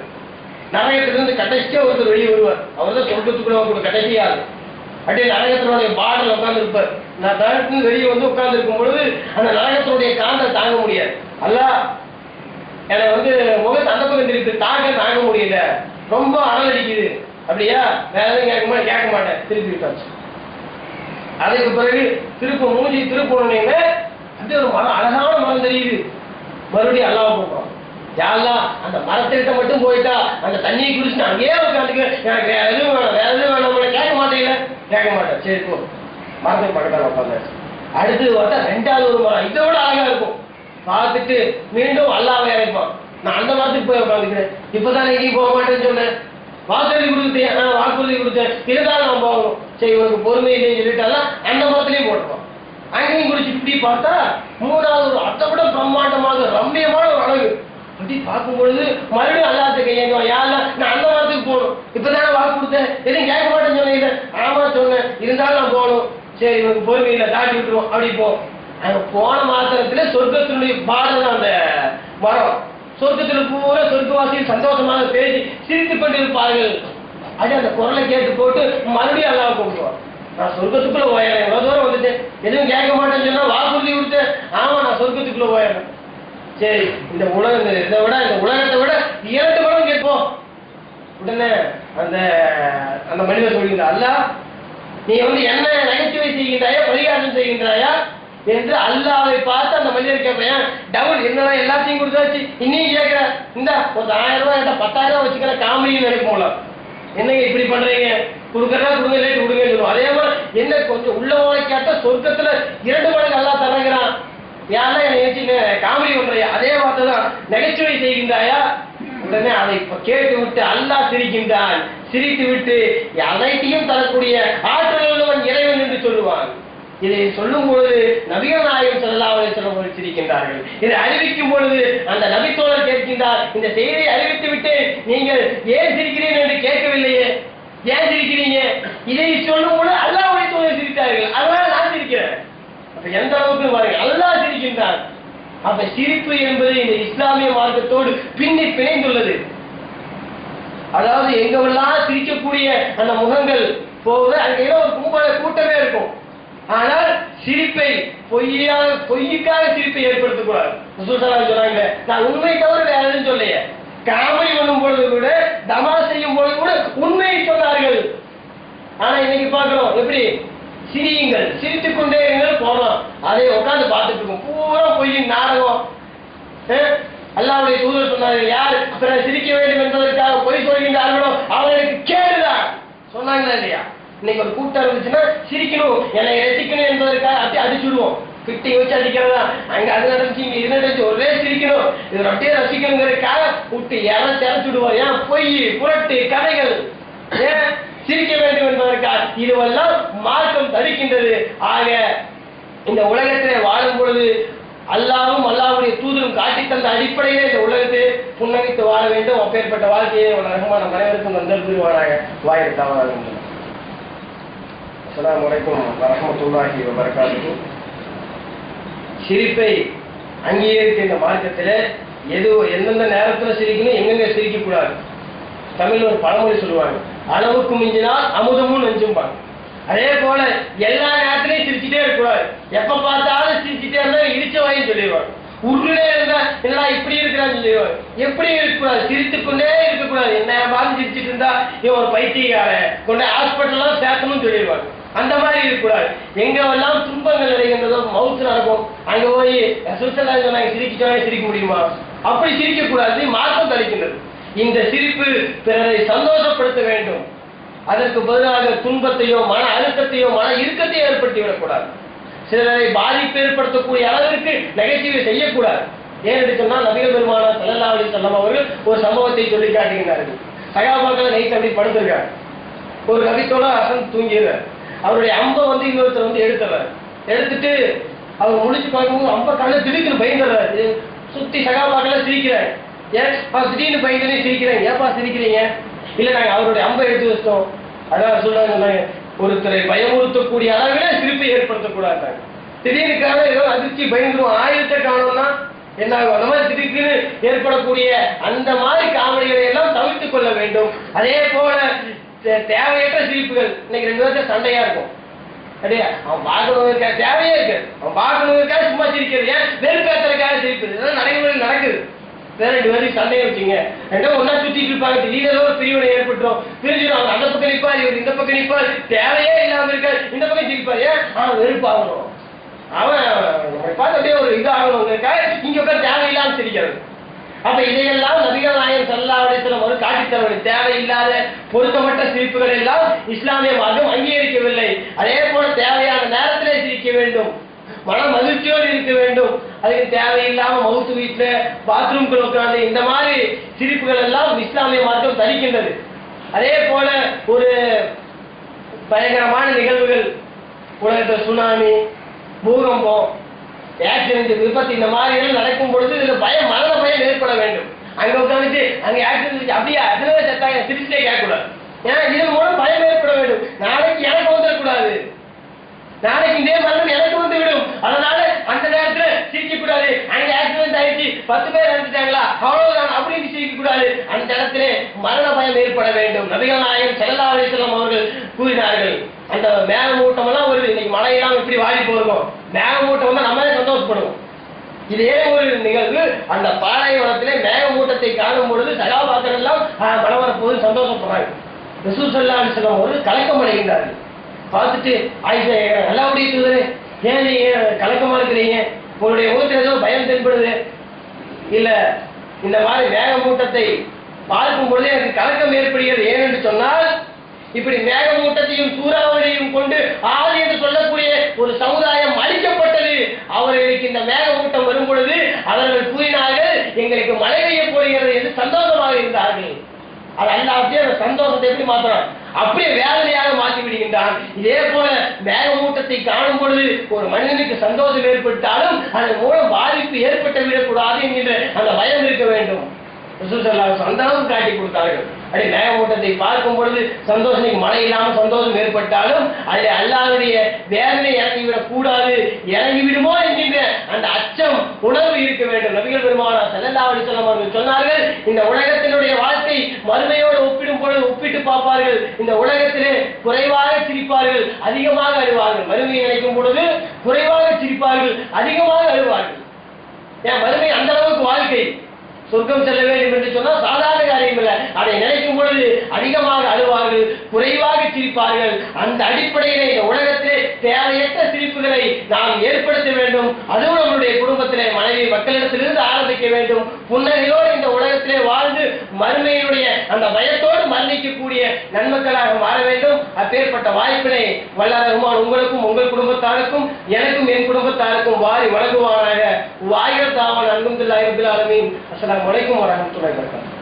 Speaker 1: நரகத்திலிருந்து கடைசியா ஒருத்தர் வெளியே வருவார், அவர் தான் சொர்க்கத்துக்குள்ள கடைசியாது. அப்படியே நரகத்தினுடைய பாடல் உட்கார்ந்து இருப்பார். நான் தரத்து வெளியே வந்து உட்கார்ந்து இருக்கும் பொழுது அந்த நரகத்தினுடைய காந்தல் தாங்க முடியாது. அல்லாஹ் எனக்கு முகத்தை அந்த பக்கம் இருக்கு, தாங்க முடியல, ரொம்ப அனல் அடிக்குது. அப்படியா? வேற எதுவும் கேட்க மாட்டேன், திருப்பி விட்டாச்சு. அதுக்கு பிறகு மூஞ்சி திருப்பணுன்னே அப்படியே ஒரு மரம், அழகான மரம் தெரியுது. மறுபடியும் அல்லாஹ் போட்டோம், யாரெல்லாம் அந்த மரத்திட்ட மட்டும் போயிட்டா அந்த தண்ணியை குடிச்சுட்டு அங்கேயே உட்காந்துக்க, எனக்கு வேற எதுவும் வேணாம் கேட்க மாட்டேங்கல, கேட்க மாட்டேன். சரி போ, மரத்துக்கு பக்கத்தால் உட்காந்தாச்சு. அடுத்தது பார்த்தா 2வது ஒரு மரம், இதை விட அழகா இருக்கும். பார்த்துட்டு மீண்டும் அல்லாஹ்வை அழைப்பான், நான் அந்த மரத்துக்கு போய் உட்காந்துக்கிறேன். இப்பதான் நீ போக மாட்டேன்னு சொன்னேன், வாக்குறுதி கொடுத்தேன், வாக்குறுதி கொடுத்தேன், இருந்தாலும் நான் போகணும். சரி உனக்கு பொறுமை இல்லைன்னு சொல்லிட்டாலும் அந்த மரத்துலையும் போட்டுருவான். அங்கேயும் குடிச்சு இப்படி பார்த்தா 3வது அதை விட பிரம்மாண்டமாக ரம்மியமான ஒரு அழகு. அப்படி பார்க்கும் பொழுது மறுபடியும் அல்லாஹ்ட்ட கையேங்குவான், யாரெல்லாம் நான் அந்த மரத்துக்கு போகணும், இப்பதானே வாக்கு கொடுத்தேன், எதுவும் கேட்க மாட்டேன்னு சொன்னீங்க. ஆமா சொன்னேன், இருந்தாலும் நான் போகணும். சரி உனக்கு பொறுமை இல்லை, தாண்டி விட்டுருவோம். அப்படி போ. அங்க போன மாத்திரத்துல சொர்க்கத்தினுடைய பாடல் அந்த மரம். சொர்க்கத்தில் பூரா சொர்க்கவாசியில் சந்தோஷமாக பேசி சிரித்துக் கொண்டிருப்பார்கள். அது அந்த குரலை கேட்டு போட்டு மறுபடியும் அல்லாஹ் கூப்பிடுவான், நான் சொர்க்கத்துக்குள்ள போயிடுறேன், எவ்வளவு தூரம் வந்துட்டேன், எதுவும் கேட்க மாட்டேன்னு சொன்னா வாக்குறுதி கொடுத்தேன், ஆமா நான் சொர்க்கத்துக்குள்ள போயிடுறேன். சரி இந்த உலகம் இதை விட இந்த உலகத்தை விட 2 மடம் கேட்போம். உடனே அந்த அந்த மனிதர் சொல்கின்ற, அல்லாஹ் நீ என்ன நகைச்சுவை செய்கின்றாயா, பரிகாரம் செய்கின்றாயா என்று அல்லாஹ்வை பார்த்து அந்த மனிதர் கேட்பேன். டவுன் என்னடா எல்லாத்தையும் கொடுத்தாச்சு, இன்னையும் கேட்கிற, இந்த ஒரு 1000 ரூபாய் 10,000 ரூபாய் வச்சுக்கிற காமெடின்னு நினைப்போம்ல, என்னங்க இப்படி பண்றீங்க, கொடுக்கறதா கொடுங்க, லேட்டு கொடுங்கன்னு சொல்லுவோம். அதே மாதிரி என்ன கொஞ்சம் உள்ளவங்களை கேட்டா சொர்க்கத்துல 2 மடங்கு அல்லாஹ் தரங்கிறான். யாரா என்னை காமெடி பண்றியா, அதே வார்த்தை தான் நகைச்சுவை செய்கின்றாயா. உடனே அதை கேட்டு விட்டு அல்லாஹ் சிரிக்கின்றான். சிரித்து விட்டு அனைத்தையும் தரக்கூடிய ஆற்றல் உள்ளவன் இறைவன் என்று சொல்லுவான். இதை சொல்லும் பொழுது நபிகள் நாயகம் ஸல்லல்லாஹு அலைஹி வஸல்லம் அவர்கள் சிரிக்கின்றார்கள். இதை அறிவிக்கும் பொழுது அந்த நபித்தோழர் கேட்கின்றார், இந்த செய்தியை அறிவித்து விட்டு நீங்கள் ஏன் சிரிக்கிறீர்கள் என்று கேட்கவில்லையே, ஏன் சிரிக்கிறீங்க? இதை சொல்லும் பொழுது அல்லாஹ்வுடைய தூதர் சிரித்தார்கள், அதனால நான் சிரிக்கிறேன். அப்ப எந்த அளவுக்கு பாருங்க, அல்லாஹ் அதாவது எங்கெல்லாம் சிரிக்கக்கூடிய அந்த முகங்கள் போகுது, அங்கேயும் ஒரு கூட்டமே இருக்கும். ஆனால் சிரிப்பை பொய்யுக்காக சிரிப்பை ஏற்படுத்தக்கூடாது. சொன்னாங்க, நான் உண்மை தவிர வேற எதுவும் சொல்லைய. காமெடி பண்ணும் பொழுது கூட, தமா செய்யும் பொழுது கூட உண்மையை சொன்னார்கள். ஆனா இன்னைக்கு பார்க்கிறோம் எப்படி, சிரியுங்கள், சிரித்துக் கொண்டே இருங்கள் போனோம், அதை உட்கார்ந்து பார்த்துட்டு இருக்கோம். பூரா பொய்யின் நாடகம். அல்லாஹ்வுடைய தூதர் சொன்னார்கள், யார் பிறர் சிரிக்க வேண்டும் என்பதற்காக பொய் சொல்கின்றார்களோ அவர்களுக்கு கேடுதான் சொன்னாங்களா இல்லையா? இன்னைக்கு ஒரு கூட்டம் இருந்துச்சுன்னா சிரிக்கணும், என்னை ரசிக்கணும் என்பதற்காக அப்படி அடிச்சுடுவோம். கிட்டி வச்சு அடிக்கிறதா, அங்க அது நடந்துச்சு இங்க இது நடந்துச்சு, ஒரே சிரிக்கணும், இது அப்படியே ரசிக்கணுங்கிறதுக்காக விட்டு இறச்சுடுவோம். ஏன் பொய் புரட்டு கதைகள், ஏன் சிரிக்க வேண்டும் என்பதற்காக இதுவெல்லாம் மார்க்கம் தடுக்கின்றது. ஆக இந்த உலகத்திலே வாழும் பொழுது அல்லாஹ்வும் அல்லாஹ்வுடைய தூதரும் காட்டி தந்த அடிப்படையிலே இந்த உலகத்தை புன்னகைத்து வாழ வேண்டும். அப்பேற்பட்ட வாழ்க்கையை ரஹ்மான் நம் அனைவருக்கும் வந்தல் புரிவானாக. வாயிற்காக. அஸ்ஸலாமு அலைக்கும் வரஹ்மத்துல்லாஹி வபரகாத்துஹு. சிரிப்பை அங்கீகரிக்க இந்த மார்க்கத்தில் எந்தெந்த நேரத்தில் சிரிக்கணும், எங்கெங்க சிரிக்க கூடாது. தமிழ் ஒரு பழமொழி சொல்லுவாங்க, அளவுக்கு மிஞ்சினால் அமுதமும் நெஞ்சும்பாங்க. அதே போல எல்லா நேரத்திலையும் சிரிச்சுட்டே இருக்கக்கூடாது. எப்ப பார்த்தாலும் சிரிச்சுட்டே இருந்தா இடிச்ச வாயும் சொல்லிடுவாங்க. உருளே இருந்தா என்னடா இப்படி இருக்கிறான்னு சொல்லிடுவாங்க. எப்படி இருக்கக்கூடாது, சிரித்துக்கொண்டே இருக்கக்கூடாது. என்ன பார்த்து சிரிச்சுட்டு இருந்தா இவன் ஒரு பைத்தியக்கார, கொண்டு ஹாஸ்பிட்டல்லாம் சேர்க்கணும்னு சொல்லிடுவாங்க. அந்த மாதிரி இருக்கக்கூடாது. எங்கெல்லாம் துன்பங்கள் நடக்கின்றதோ, மவுத்து நடக்கும், அங்க போய் சுவிட்சர்லாந்து சொன்னாங்க சிரிக்க சொன்னாங்க, சிரிக்க முடியுமா? அப்படி சிரிக்க கூடாது, மார்க்கம் தடுக்கின்றது. இந்த சிரிப்பு பிறரை சந்தோஷப்படுத்த வேண்டும். அதற்கு பதிலாக துன்பத்தையோ மன அழுத்தத்தையோ மன இறுக்கத்தையோ ஏற்படுத்தி விடக்கூடாது. சிலரை பாதிப்பு ஏற்படுத்தக்கூடிய அளவிற்கு நகைச்சுவை செய்யக்கூடாது. ஏன்னு சொன்னால் நபிகள் பெருமானார் ஸல்லல்லாஹு அலைஹி வஸல்லம் அவர்கள் ஒரு சம்பவத்தை சொல்லி காட்டுகிறார்கள். சகாபாக்கள் நைட் அப்படி படுத்திருக்காங்க. ஒரு நபித்தோட அசன் தூங்கிடுறார். அவருடைய அம்பை இன்னொருத்தர் எடுத்துறாரு. எடுத்துட்டு அவர் முடிச்சு பார்க்கும்போது அம்பை கண்ணு திடீர்னு பயந்துடுறாரு. சுத்தி சகாபாக்களை சிரிக்கிறார். ஏன் திடீர்னு பயந்துனே சிரிக்கிறேன், ஏப்பா சிரிக்கிறீங்க? இல்ல நாங்க அவருடைய அம்பை எடுத்து வச்சோம். அதான் சொல்றாங்க, ஒருத்தரை பயமுறுத்தக்கூடிய அளவில சிரிப்பை ஏற்படுத்தக்கூடாது. திடீர்னு காண ஏதோ அதிர்ச்சி பயந்துடும், ஆயுதத்தை காணோம்னா என்ன ஆகும்? அந்த மாதிரி திடீர்னு ஏற்படக்கூடிய அந்த மாதிரி காமெடிகளை எல்லாம் தவிர்த்துக் கொள்ள வேண்டும். அதே போல தேவையற்ற சிரிப்புகள், இன்னைக்கு 2 பேருக்கு சண்டையா இருக்கும். அப்படியே அவன் பார்க்கணுங்கிறதுக்காக தேவையே இருக்கு, அவன் பார்க்கணுங்கிறதுக்காக சும்மா சிரிக்கிறது, ஏன் வெறுப்பேற்றதுக்காக சிரிப்பது, இதெல்லாம் நடைமுறையில் நடக்குது. வேற 2 பேருக்கு சண்டையை வச்சுங்க, ரெண்டும் ஒன்னா சுத்திட்டு இருப்பாங்க. திடீர்னு ஒரு பிரிவினை ஏற்பட்டுரும், பிரிஞ்சிடும். அவங்க அந்த பக்கம் நிற்பார், இவர் இந்த பக்கம் நிற்பார், தேவையே இல்லாம இருக்காரு, இந்த பக்கம் சிரிப்பார். ஏன் அவன் வெறுப்பாகணும், அவன் பார்த்து அப்படியே ஒரு இதாகணுங்கிறதுக்காக இங்க உட்கார் தேவையில்லாம சிரிக்கிறது. அப்ப இதையெல்லாம் நபிகள் நாயகம் ஸல்லல்லாஹு அலைஹி வஸல்லம் ஒரு காட்டித்தரவில்லை. தேவையில்லாத பொருத்தமற்ற சிரிப்புகள் எல்லாம் இஸ்லாமிய மார்க்கம் அங்கீகரிக்கவில்லை. அதே போல தேவையான நேரத்திலே சிரிக்க வேண்டும், மன மகிழ்ச்சியோடு இருக்க வேண்டும். அதுக்கு தேவையில்லாம மவுத்து வீட்டுல பாத்ரூம்குள்ள உட்கார்ந்து இந்த மாதிரி சிரிப்புகள் எல்லாம் இஸ்லாமிய மார்க்கம் தடுக்கின்றது. அதே போல ஒரு பயங்கரமான நிகழ்வுகள், உலகத்துல சுனாமி, பூகம்பம், ஆக்சிடென்ட், விபத்து, இந்த மாதிரி எல்லாம் நடக்கும் பொழுது இதுல பயம், மரண பயம் ஏற்பட வேண்டும். அங்க உட்காந்துட்டு அங்க ஆக்சிடென்ட் அப்படியே அதுவே செத்தாங்க சிரிச்சுட்டே கேட்கக்கூடாது. ஏன்னா இதன் மூலம் பயம் ஏற்பட வேண்டும். நாளைக்கு எனக்கு வந்துடக்கூடாது, நாளைக்கு இதே மரணம் எனக்கு வந்து விடும், அதனால அந்த நேரத்துல சிரிக்க கூடாது. அங்க ஆக்சிடென்ட் ஆயிடுச்சு, 10 பேர் இறந்துட்டாங்களா, அவ்வளவுதான் அப்படின்னு சிரிக்க கூடாது. அந்த இடத்துல மரண பயம் ஏற்பட வேண்டும். நபிகள் நாயகம் ஸல்லல்லாஹு அலைஹி வஸல்லம் அவர்கள் கூறினார்கள், அந்த மேகமூட்டம் எல்லாம் வருது, இன்னைக்கு மழையெல்லாம் எப்படி வாடி போகிறோம், மேகமூட்டம் வந்து நம்மளே சந்தோஷப்படுவோம். இதே ஒரு நிகழ்வு அந்த பாலைவனத்திலே மேகமூட்டத்தை காணும் பொழுது சகாபாக்கள் எல்லாம் மழை வரப்போது சந்தோஷப்படுறாங்க. ரசூல் ஸல்லல்லாஹு அலைஹி வஸல்லம் அவர்கள் கலக்கம் அடைகின்றார்கள். பார்த்துட்டு ஆயிஷா, அல்லாஹ்வுடைய தூதரே, ஏன் நீங்க கலக்கமா இருக்கிறீங்க, உங்களுடைய முகத்தில் ஏதோ பயம் தென்படுது? இல்ல, இந்த மாதிரி மேகமூட்டத்தை பார்க்கும் பொழுது எனக்கு கலக்கம் ஏற்படுகிறது. ஏனென்று சொன்னால், இப்படி மேகமூட்டத்தையும் சூறாவளியையும் கொண்டு ஆதி என்று சொல்லக்கூடிய ஒரு சமுதாயம் அழிக்கப்பட்டது. அவர்களுக்கு இந்த மேகமூட்டம் வரும் பொழுது அவர்கள் கூறினார்கள், எங்களுக்கு மழை பெய்ய போகிறது என்று சந்தோஷமாக இருந்தார்கள். அது அல்லாஹ்வே அந்த சந்தோஷத்தை எப்படி மாற்றணும், அப்படியே வேதனையாக மாற்றி விடுகின்றான். இதே போல மேகமூட்டத்தை காணும் பொழுது ஒரு மனிதனுக்கு சந்தோஷம் ஏற்பட்டாலும் அதன் மூலம் பாதிப்பு ஏற்பட்டு விடக்கூடாது என்கின்ற அந்த பயம் இருக்க வேண்டும். சந்தோஷம் காட்டி கொடுத்தார்கள். அப்படி மேகமூட்டத்தை பார்க்கும் பொழுது சந்தோஷம், மழை இல்லாமல் சந்தோஷம் ஏற்பட்டாலும் அதில் அல்லாஹ்வுடைய வேதனை இறங்கிவிடக் கூடாது, இறங்கிவிடுமோ என்கின்ற அந்த அச்சம் உணர்வு இருக்க வேண்டும். நபிகள் பெருமானார் ஸல்லல்லாஹு அலைஹி வஸல்லம் அவர்கள் சொன்னார்கள், இந்த உலகத்தினுடைய வாழ்க்கை மறுமையோடு ஒப்பிடும் பொழுது ஒப்பிட்டு பார்ப்பார்கள். இந்த உலகத்திலே குறைவாக சிரிப்பார்கள், அதிகமாக அழுவார்கள். மறுமையை நினைக்கும் பொழுது குறைவாக சிரிப்பார்கள், அதிகமாக அழுவார்கள். ஏன் மறுமை அந்த அளவுக்கு வாழ்க்கை, சொர்க்கம் செல்ல வேண்டும் என்று சொன்னால் சாதாரண காரியம் இல்லை. அதை நினைக்கும் பொழுது அதிகமாக அழுவார்கள், குறைவாக சிரிப்பார்கள். அந்த அடிப்படையிலே இந்த உலகத்திலே தேவையற்ற சிரிப்புகளை நாம் ஏற்படுத்த வேண்டும். அதுவும் நம்முடைய குடும்பத்திலே மனைவி மக்களிடத்திலிருந்து ஆரம்பிக்க வேண்டும். புன்னகையோடு இந்த உலகத்திலே வாழ்ந்து மறுமையினுடைய அந்த பயத்தோடு மரணிக்கக்கூடிய நன்மக்களாக மாற வேண்டும். அப்பேற்பட்ட வாய்ப்பினை வல்லாஹ் ரஹ்மான் உங்களுக்கும் உங்கள் குடும்பத்தாருக்கும் எனக்கும் என் குடும்பத்தாருக்கும் வாரி வழங்குவானாக. வாயிரத்தாவன் அல்ஹம்துலில்லாஹி ரப்பில் ஆலமீன். அஸ்ஸலாமு அலைக்கும் வரஹ்மத்துல்லாஹி வபரகாத்துஹு.